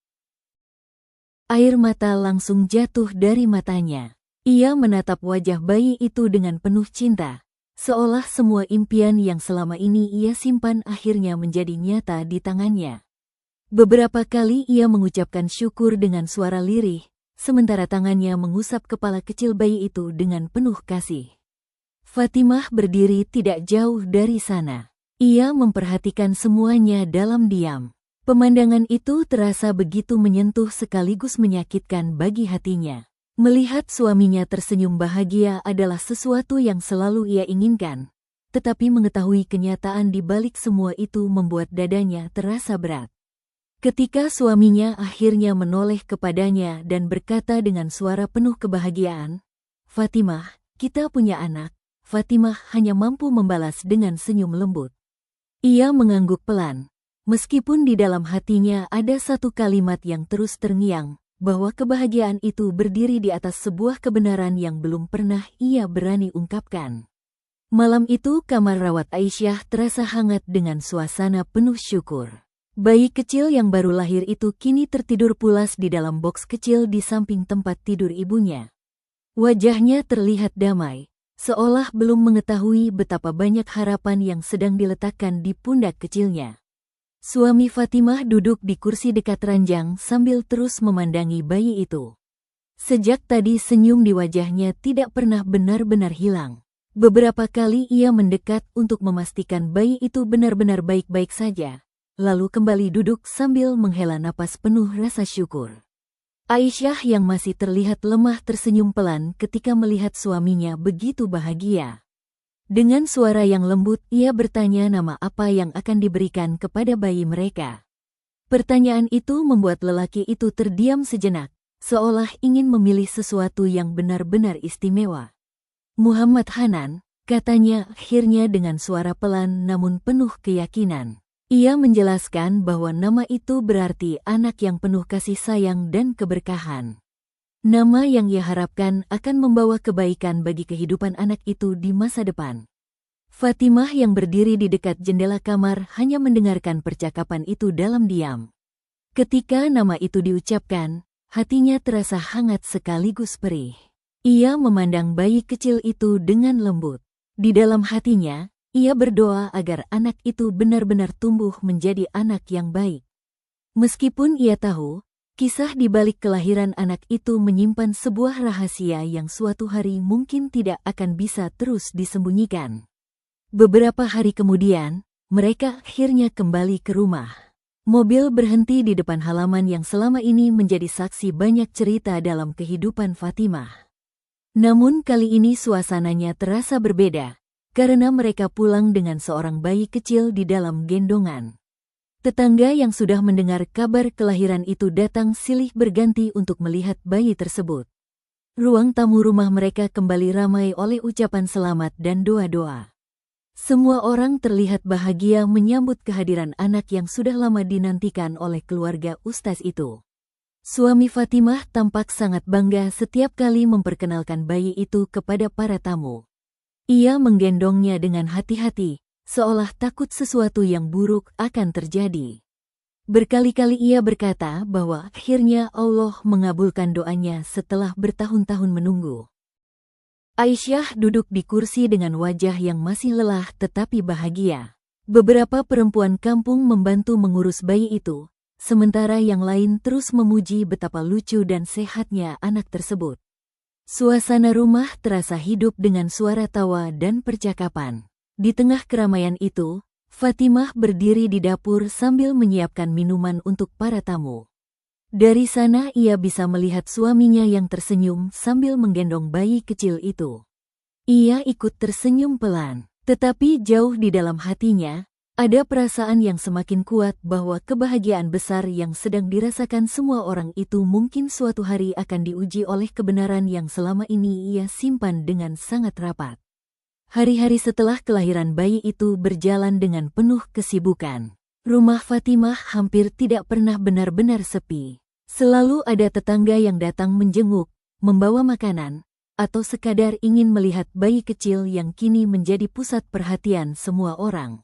Air mata langsung jatuh dari matanya. Ia menatap wajah bayi itu dengan penuh cinta, seolah semua impian yang selama ini ia simpan akhirnya menjadi nyata di tangannya. Beberapa kali ia mengucapkan syukur dengan suara lirih, sementara tangannya mengusap kepala kecil bayi itu dengan penuh kasih. Fatimah berdiri tidak jauh dari sana. Ia memperhatikan semuanya dalam diam. Pemandangan itu terasa begitu menyentuh sekaligus menyakitkan bagi hatinya. Melihat suaminya tersenyum bahagia adalah sesuatu yang selalu ia inginkan, tetapi mengetahui kenyataan di balik semua itu membuat dadanya terasa berat. Ketika suaminya akhirnya menoleh kepadanya dan berkata dengan suara penuh kebahagiaan, "Fatimah, kita punya anak." Fatimah hanya mampu membalas dengan senyum lembut. Ia mengangguk pelan, meskipun di dalam hatinya ada satu kalimat yang terus terngiang, bahwa kebahagiaan itu berdiri di atas sebuah kebenaran yang belum pernah ia berani ungkapkan. Malam itu kamar rawat Aisyah terasa hangat dengan suasana penuh syukur. Bayi kecil yang baru lahir itu kini tertidur pulas di dalam boks kecil di samping tempat tidur ibunya. Wajahnya terlihat damai, seolah belum mengetahui betapa banyak harapan yang sedang diletakkan di pundak kecilnya. Suami Fatimah duduk di kursi dekat ranjang sambil terus memandangi bayi itu. Sejak tadi senyum di wajahnya tidak pernah benar-benar hilang. Beberapa kali ia mendekat untuk memastikan bayi itu benar-benar baik-baik saja, lalu kembali duduk sambil menghela napas penuh rasa syukur. Aisyah yang masih terlihat lemah tersenyum pelan ketika melihat suaminya begitu bahagia. Dengan suara yang lembut, ia bertanya nama apa yang akan diberikan kepada bayi mereka. Pertanyaan itu membuat lelaki itu terdiam sejenak, seolah ingin memilih sesuatu yang benar-benar istimewa. Muhammad Hanan, katanya akhirnya dengan suara pelan namun penuh keyakinan. Ia menjelaskan bahwa nama itu berarti anak yang penuh kasih sayang dan keberkahan. Nama yang ia harapkan akan membawa kebaikan bagi kehidupan anak itu di masa depan. Fatimah yang berdiri di dekat jendela kamar hanya mendengarkan percakapan itu dalam diam. Ketika nama itu diucapkan, hatinya terasa hangat sekaligus perih. Ia memandang bayi kecil itu dengan lembut. Di dalam hatinya, ia berdoa agar anak itu benar-benar tumbuh menjadi anak yang baik. Meskipun ia tahu, kisah di balik kelahiran anak itu menyimpan sebuah rahasia yang suatu hari mungkin tidak akan bisa terus disembunyikan. Beberapa hari kemudian, mereka akhirnya kembali ke rumah. Mobil berhenti di depan halaman yang selama ini menjadi saksi banyak cerita dalam kehidupan Fatimah. Namun kali ini suasananya terasa berbeda, karena mereka pulang dengan seorang bayi kecil di dalam gendongan. Tetangga yang sudah mendengar kabar kelahiran itu datang silih berganti untuk melihat bayi tersebut. Ruang tamu rumah mereka kembali ramai oleh ucapan selamat dan doa-doa. Semua orang terlihat bahagia menyambut kehadiran anak yang sudah lama dinantikan oleh keluarga ustaz itu. Suami Fatimah tampak sangat bangga setiap kali memperkenalkan bayi itu kepada para tamu. Ia menggendongnya dengan hati-hati, seolah takut sesuatu yang buruk akan terjadi. Berkali-kali ia berkata bahwa akhirnya Allah mengabulkan doanya setelah bertahun-tahun menunggu. Aisyah duduk di kursi dengan wajah yang masih lelah tetapi bahagia. Beberapa perempuan kampung membantu mengurus bayi itu, sementara yang lain terus memuji betapa lucu dan sehatnya anak tersebut. Suasana rumah terasa hidup dengan suara tawa dan percakapan. Di tengah keramaian itu, Fatimah berdiri di dapur sambil menyiapkan minuman untuk para tamu. Dari sana ia bisa melihat suaminya yang tersenyum sambil menggendong bayi kecil itu. Ia ikut tersenyum pelan, tetapi jauh di dalam hatinya, ada perasaan yang semakin kuat bahwa kebahagiaan besar yang sedang dirasakan semua orang itu mungkin suatu hari akan diuji oleh kebenaran yang selama ini ia simpan dengan sangat rapat. Hari-hari setelah kelahiran bayi itu berjalan dengan penuh kesibukan. Rumah Fatimah hampir tidak pernah benar-benar sepi. Selalu ada tetangga yang datang menjenguk, membawa makanan, atau sekadar ingin melihat bayi kecil yang kini menjadi pusat perhatian semua orang.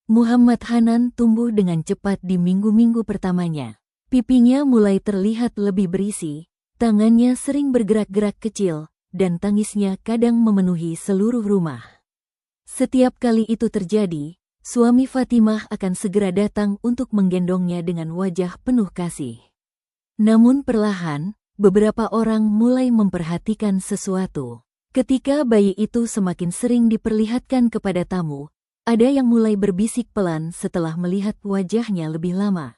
Muhammad Hanan tumbuh dengan cepat di minggu-minggu pertamanya. Pipinya mulai terlihat lebih berisi, tangannya sering bergerak-gerak kecil, dan tangisnya kadang memenuhi seluruh rumah. Setiap kali itu terjadi, suami Fatimah akan segera datang untuk menggendongnya dengan wajah penuh kasih. Namun perlahan, beberapa orang mulai memperhatikan sesuatu. Ketika bayi itu semakin sering diperlihatkan kepada tamu, ada yang mulai berbisik pelan setelah melihat wajahnya lebih lama.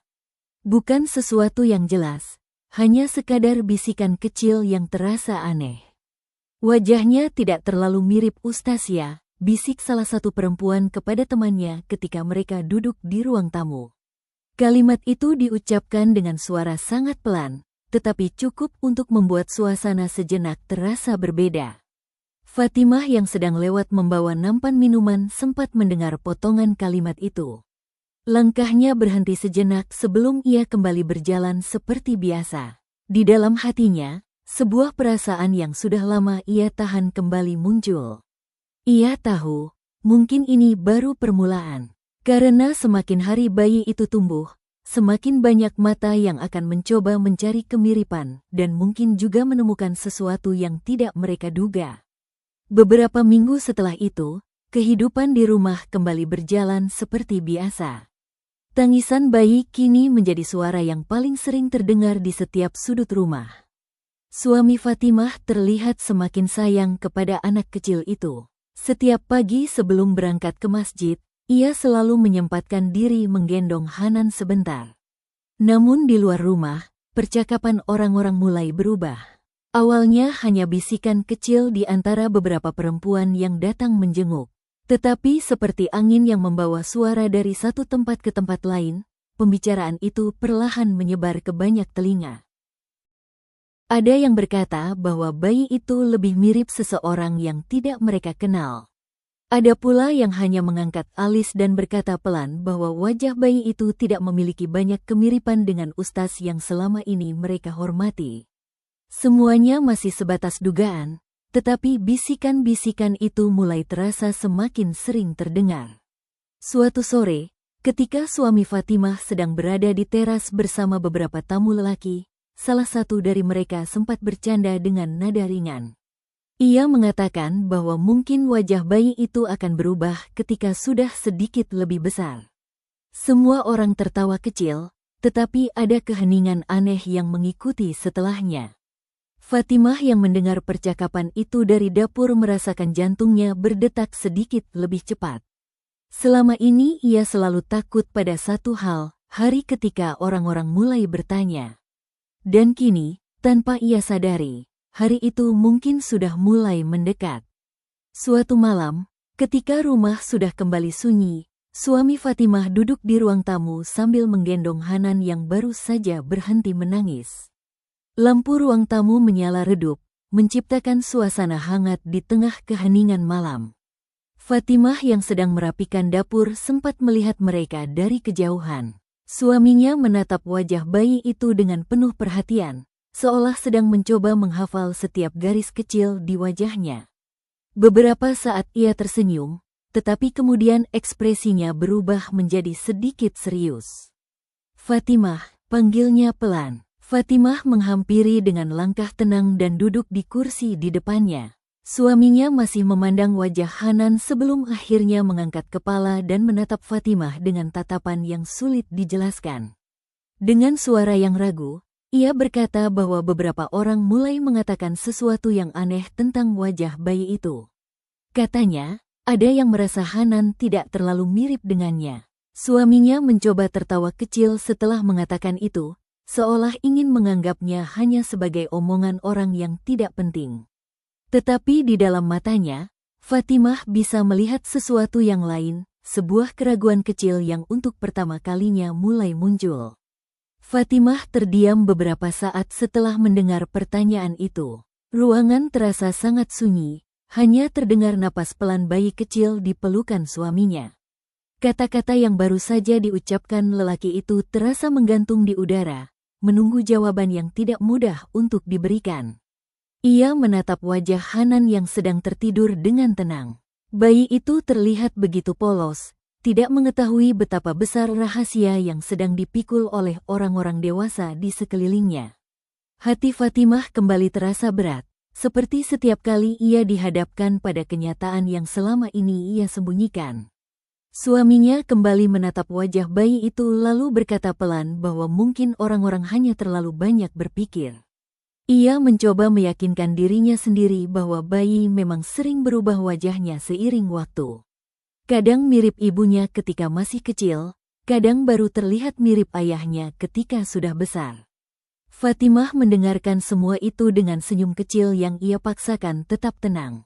Bukan sesuatu yang jelas, hanya sekadar bisikan kecil yang terasa aneh. Wajahnya tidak terlalu mirip Ustasya, bisik salah satu perempuan kepada temannya ketika mereka duduk di ruang tamu. Kalimat itu diucapkan dengan suara sangat pelan, tetapi cukup untuk membuat suasana sejenak terasa berbeda. Fatimah yang sedang lewat membawa nampan minuman sempat mendengar potongan kalimat itu. Langkahnya berhenti sejenak sebelum ia kembali berjalan seperti biasa. Di dalam hatinya, sebuah perasaan yang sudah lama ia tahan kembali muncul. Ia tahu, mungkin ini baru permulaan. Karena semakin hari bayi itu tumbuh, semakin banyak mata yang akan mencoba mencari kemiripan dan mungkin juga menemukan sesuatu yang tidak mereka duga. Beberapa minggu setelah itu, kehidupan di rumah kembali berjalan seperti biasa. Tangisan bayi kini menjadi suara yang paling sering terdengar di setiap sudut rumah. Suami Fatimah terlihat semakin sayang kepada anak kecil itu. Setiap pagi sebelum berangkat ke masjid, ia selalu menyempatkan diri menggendong Hanan sebentar. Namun di luar rumah, percakapan orang-orang mulai berubah. Awalnya hanya bisikan kecil di antara beberapa perempuan yang datang menjenguk. Tetapi seperti angin yang membawa suara dari satu tempat ke tempat lain, pembicaraan itu perlahan menyebar ke banyak telinga. Ada yang berkata bahwa bayi itu lebih mirip seseorang yang tidak mereka kenal. Ada pula yang hanya mengangkat alis dan berkata pelan bahwa wajah bayi itu tidak memiliki banyak kemiripan dengan ustaz yang selama ini mereka hormati. Semuanya masih sebatas dugaan, tetapi bisikan-bisikan itu mulai terasa semakin sering terdengar. Suatu sore, ketika suami Fatimah sedang berada di teras bersama beberapa tamu lelaki, salah satu dari mereka sempat bercanda dengan nada ringan. Ia mengatakan bahwa mungkin wajah bayi itu akan berubah ketika sudah sedikit lebih besar. Semua orang tertawa kecil, tetapi ada keheningan aneh yang mengikuti setelahnya. Fatimah yang mendengar percakapan itu dari dapur merasakan jantungnya berdetak sedikit lebih cepat. Selama ini ia selalu takut pada satu hal, hari ketika orang-orang mulai bertanya. Dan kini, tanpa ia sadari, hari itu mungkin sudah mulai mendekat. Suatu malam, ketika rumah sudah kembali sunyi, suami Fatimah duduk di ruang tamu sambil menggendong Hanan yang baru saja berhenti menangis. Lampu ruang tamu menyala redup, menciptakan suasana hangat di tengah keheningan malam. Fatimah yang sedang merapikan dapur sempat melihat mereka dari kejauhan. Suaminya menatap wajah bayi itu dengan penuh perhatian, seolah sedang mencoba menghafal setiap garis kecil di wajahnya. Beberapa saat ia tersenyum, tetapi kemudian ekspresinya berubah menjadi sedikit serius. Fatimah, panggilnya pelan. Fatimah menghampiri dengan langkah tenang dan duduk di kursi di depannya. Suaminya masih memandang wajah Hanan sebelum akhirnya mengangkat kepala dan menatap Fatimah dengan tatapan yang sulit dijelaskan. Dengan suara yang ragu, ia berkata bahwa beberapa orang mulai mengatakan sesuatu yang aneh tentang wajah bayi itu. Katanya, ada yang merasa Hanan tidak terlalu mirip dengannya. Suaminya mencoba tertawa kecil setelah mengatakan itu, seolah ingin menganggapnya hanya sebagai omongan orang yang tidak penting. Tetapi di dalam matanya, Fatimah bisa melihat sesuatu yang lain, sebuah keraguan kecil yang untuk pertama kalinya mulai muncul. Fatimah terdiam beberapa saat setelah mendengar pertanyaan itu. Ruangan terasa sangat sunyi, hanya terdengar napas pelan bayi kecil di pelukan suaminya. Kata-kata yang baru saja diucapkan lelaki itu terasa menggantung di udara, menunggu jawaban yang tidak mudah untuk diberikan. Ia menatap wajah Hanan yang sedang tertidur dengan tenang. Bayi itu terlihat begitu polos, tidak mengetahui betapa besar rahasia yang sedang dipikul oleh orang-orang dewasa di sekelilingnya. Hati Fatimah kembali terasa berat, seperti setiap kali ia dihadapkan pada kenyataan yang selama ini ia sembunyikan. Suaminya kembali menatap wajah bayi itu lalu berkata pelan bahwa mungkin orang-orang hanya terlalu banyak berpikir. Ia mencoba meyakinkan dirinya sendiri bahwa bayi memang sering berubah wajahnya seiring waktu. Kadang mirip ibunya ketika masih kecil, kadang baru terlihat mirip ayahnya ketika sudah besar. Fatimah mendengarkan semua itu dengan senyum kecil yang ia paksakan tetap tenang.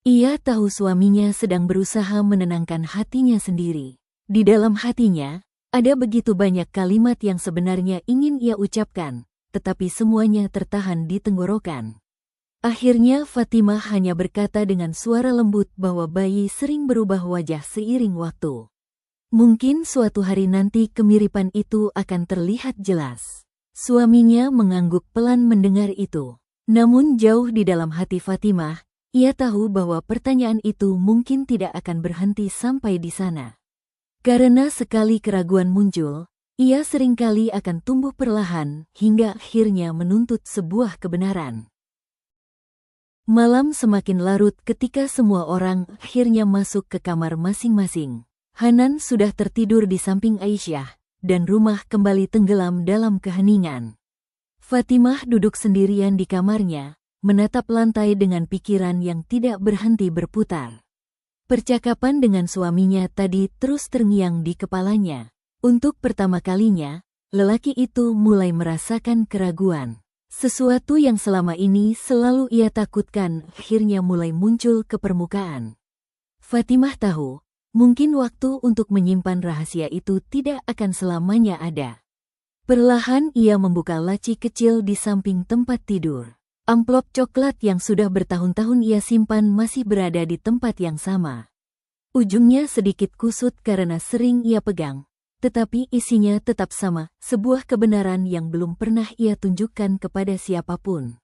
Ia tahu suaminya sedang berusaha menenangkan hatinya sendiri. Di dalam hatinya, ada begitu banyak kalimat yang sebenarnya ingin ia ucapkan, tetapi semuanya tertahan di tenggorokan. Akhirnya Fatimah hanya berkata dengan suara lembut bahwa bayi sering berubah wajah seiring waktu. Mungkin suatu hari nanti kemiripan itu akan terlihat jelas. Suaminya mengangguk pelan mendengar itu. Namun jauh di dalam hati Fatimah, ia tahu bahwa pertanyaan itu mungkin tidak akan berhenti sampai di sana. Karena sekali keraguan muncul, ia seringkali akan tumbuh perlahan hingga akhirnya menuntut sebuah kebenaran. Malam semakin larut ketika semua orang akhirnya masuk ke kamar masing-masing. Hanan sudah tertidur di samping Aisyah, dan rumah kembali tenggelam dalam keheningan. Fatimah duduk sendirian di kamarnya, menatap lantai dengan pikiran yang tidak berhenti berputar. Percakapan dengan suaminya tadi terus terngiang di kepalanya. Untuk pertama kalinya, lelaki itu mulai merasakan keraguan. Sesuatu yang selama ini selalu ia takutkan akhirnya mulai muncul ke permukaan. Fatimah tahu, mungkin waktu untuk menyimpan rahasia itu tidak akan selamanya ada. Perlahan ia membuka laci kecil di samping tempat tidur. Amplop coklat yang sudah bertahun-tahun ia simpan masih berada di tempat yang sama. Ujungnya sedikit kusut karena sering ia pegang. Tetapi isinya tetap sama, sebuah kebenaran yang belum pernah ia tunjukkan kepada siapapun.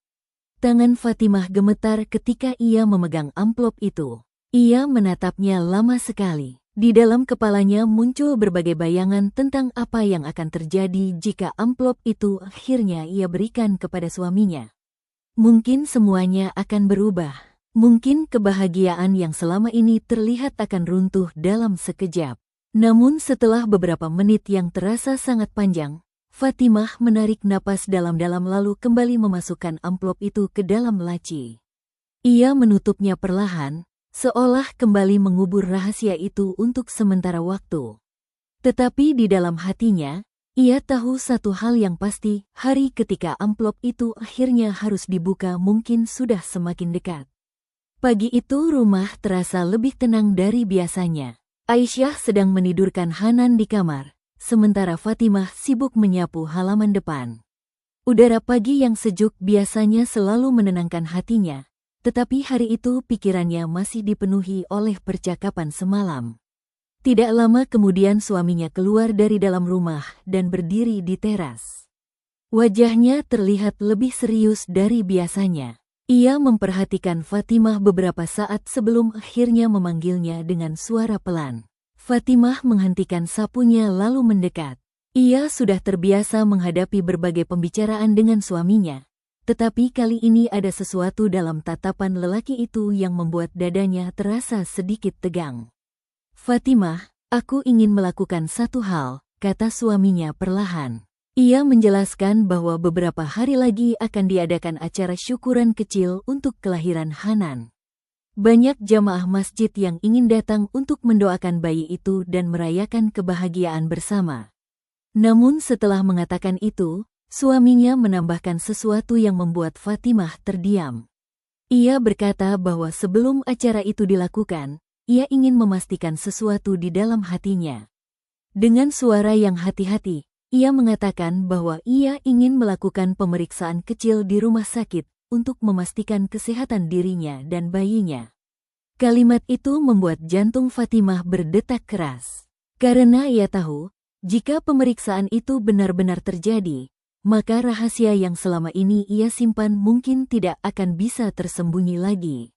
Tangan Fatimah gemetar ketika ia memegang amplop itu. Ia menatapnya lama sekali. Di dalam kepalanya muncul berbagai bayangan tentang apa yang akan terjadi jika amplop itu akhirnya ia berikan kepada suaminya. Mungkin semuanya akan berubah. Mungkin kebahagiaan yang selama ini terlihat akan runtuh dalam sekejap. Namun setelah beberapa menit yang terasa sangat panjang, Fatimah menarik napas dalam-dalam lalu kembali memasukkan amplop itu ke dalam laci. Ia menutupnya perlahan, seolah kembali mengubur rahasia itu untuk sementara waktu. Tetapi di dalam hatinya, ia tahu satu hal yang pasti, hari ketika amplop itu akhirnya harus dibuka mungkin sudah semakin dekat. Pagi itu rumah terasa lebih tenang dari biasanya. Aisyah sedang menidurkan Hanan di kamar, sementara Fatimah sibuk menyapu halaman depan. Udara pagi yang sejuk biasanya selalu menenangkan hatinya, tetapi hari itu pikirannya masih dipenuhi oleh percakapan semalam. Tidak lama kemudian suaminya keluar dari dalam rumah dan berdiri di teras. Wajahnya terlihat lebih serius dari biasanya. Ia memperhatikan Fatimah beberapa saat sebelum akhirnya memanggilnya dengan suara pelan. Fatimah menghentikan sapunya lalu mendekat. Ia sudah terbiasa menghadapi berbagai pembicaraan dengan suaminya. Tetapi kali ini ada sesuatu dalam tatapan lelaki itu yang membuat dadanya terasa sedikit tegang. "Fatimah, aku ingin melakukan satu hal," kata suaminya perlahan. Ia menjelaskan bahwa beberapa hari lagi akan diadakan acara syukuran kecil untuk kelahiran Hanan. Banyak jamaah masjid yang ingin datang untuk mendoakan bayi itu dan merayakan kebahagiaan bersama. Namun setelah mengatakan itu, suaminya menambahkan sesuatu yang membuat Fatimah terdiam. Ia berkata bahwa sebelum acara itu dilakukan, ia ingin memastikan sesuatu di dalam hatinya. Dengan suara yang hati-hati, ia mengatakan bahwa ia ingin melakukan pemeriksaan kecil di rumah sakit untuk memastikan kesehatan dirinya dan bayinya. Kalimat itu membuat jantung Fatimah berdetak keras. Karena ia tahu, jika pemeriksaan itu benar-benar terjadi, maka rahasia yang selama ini ia simpan mungkin tidak akan bisa tersembunyi lagi.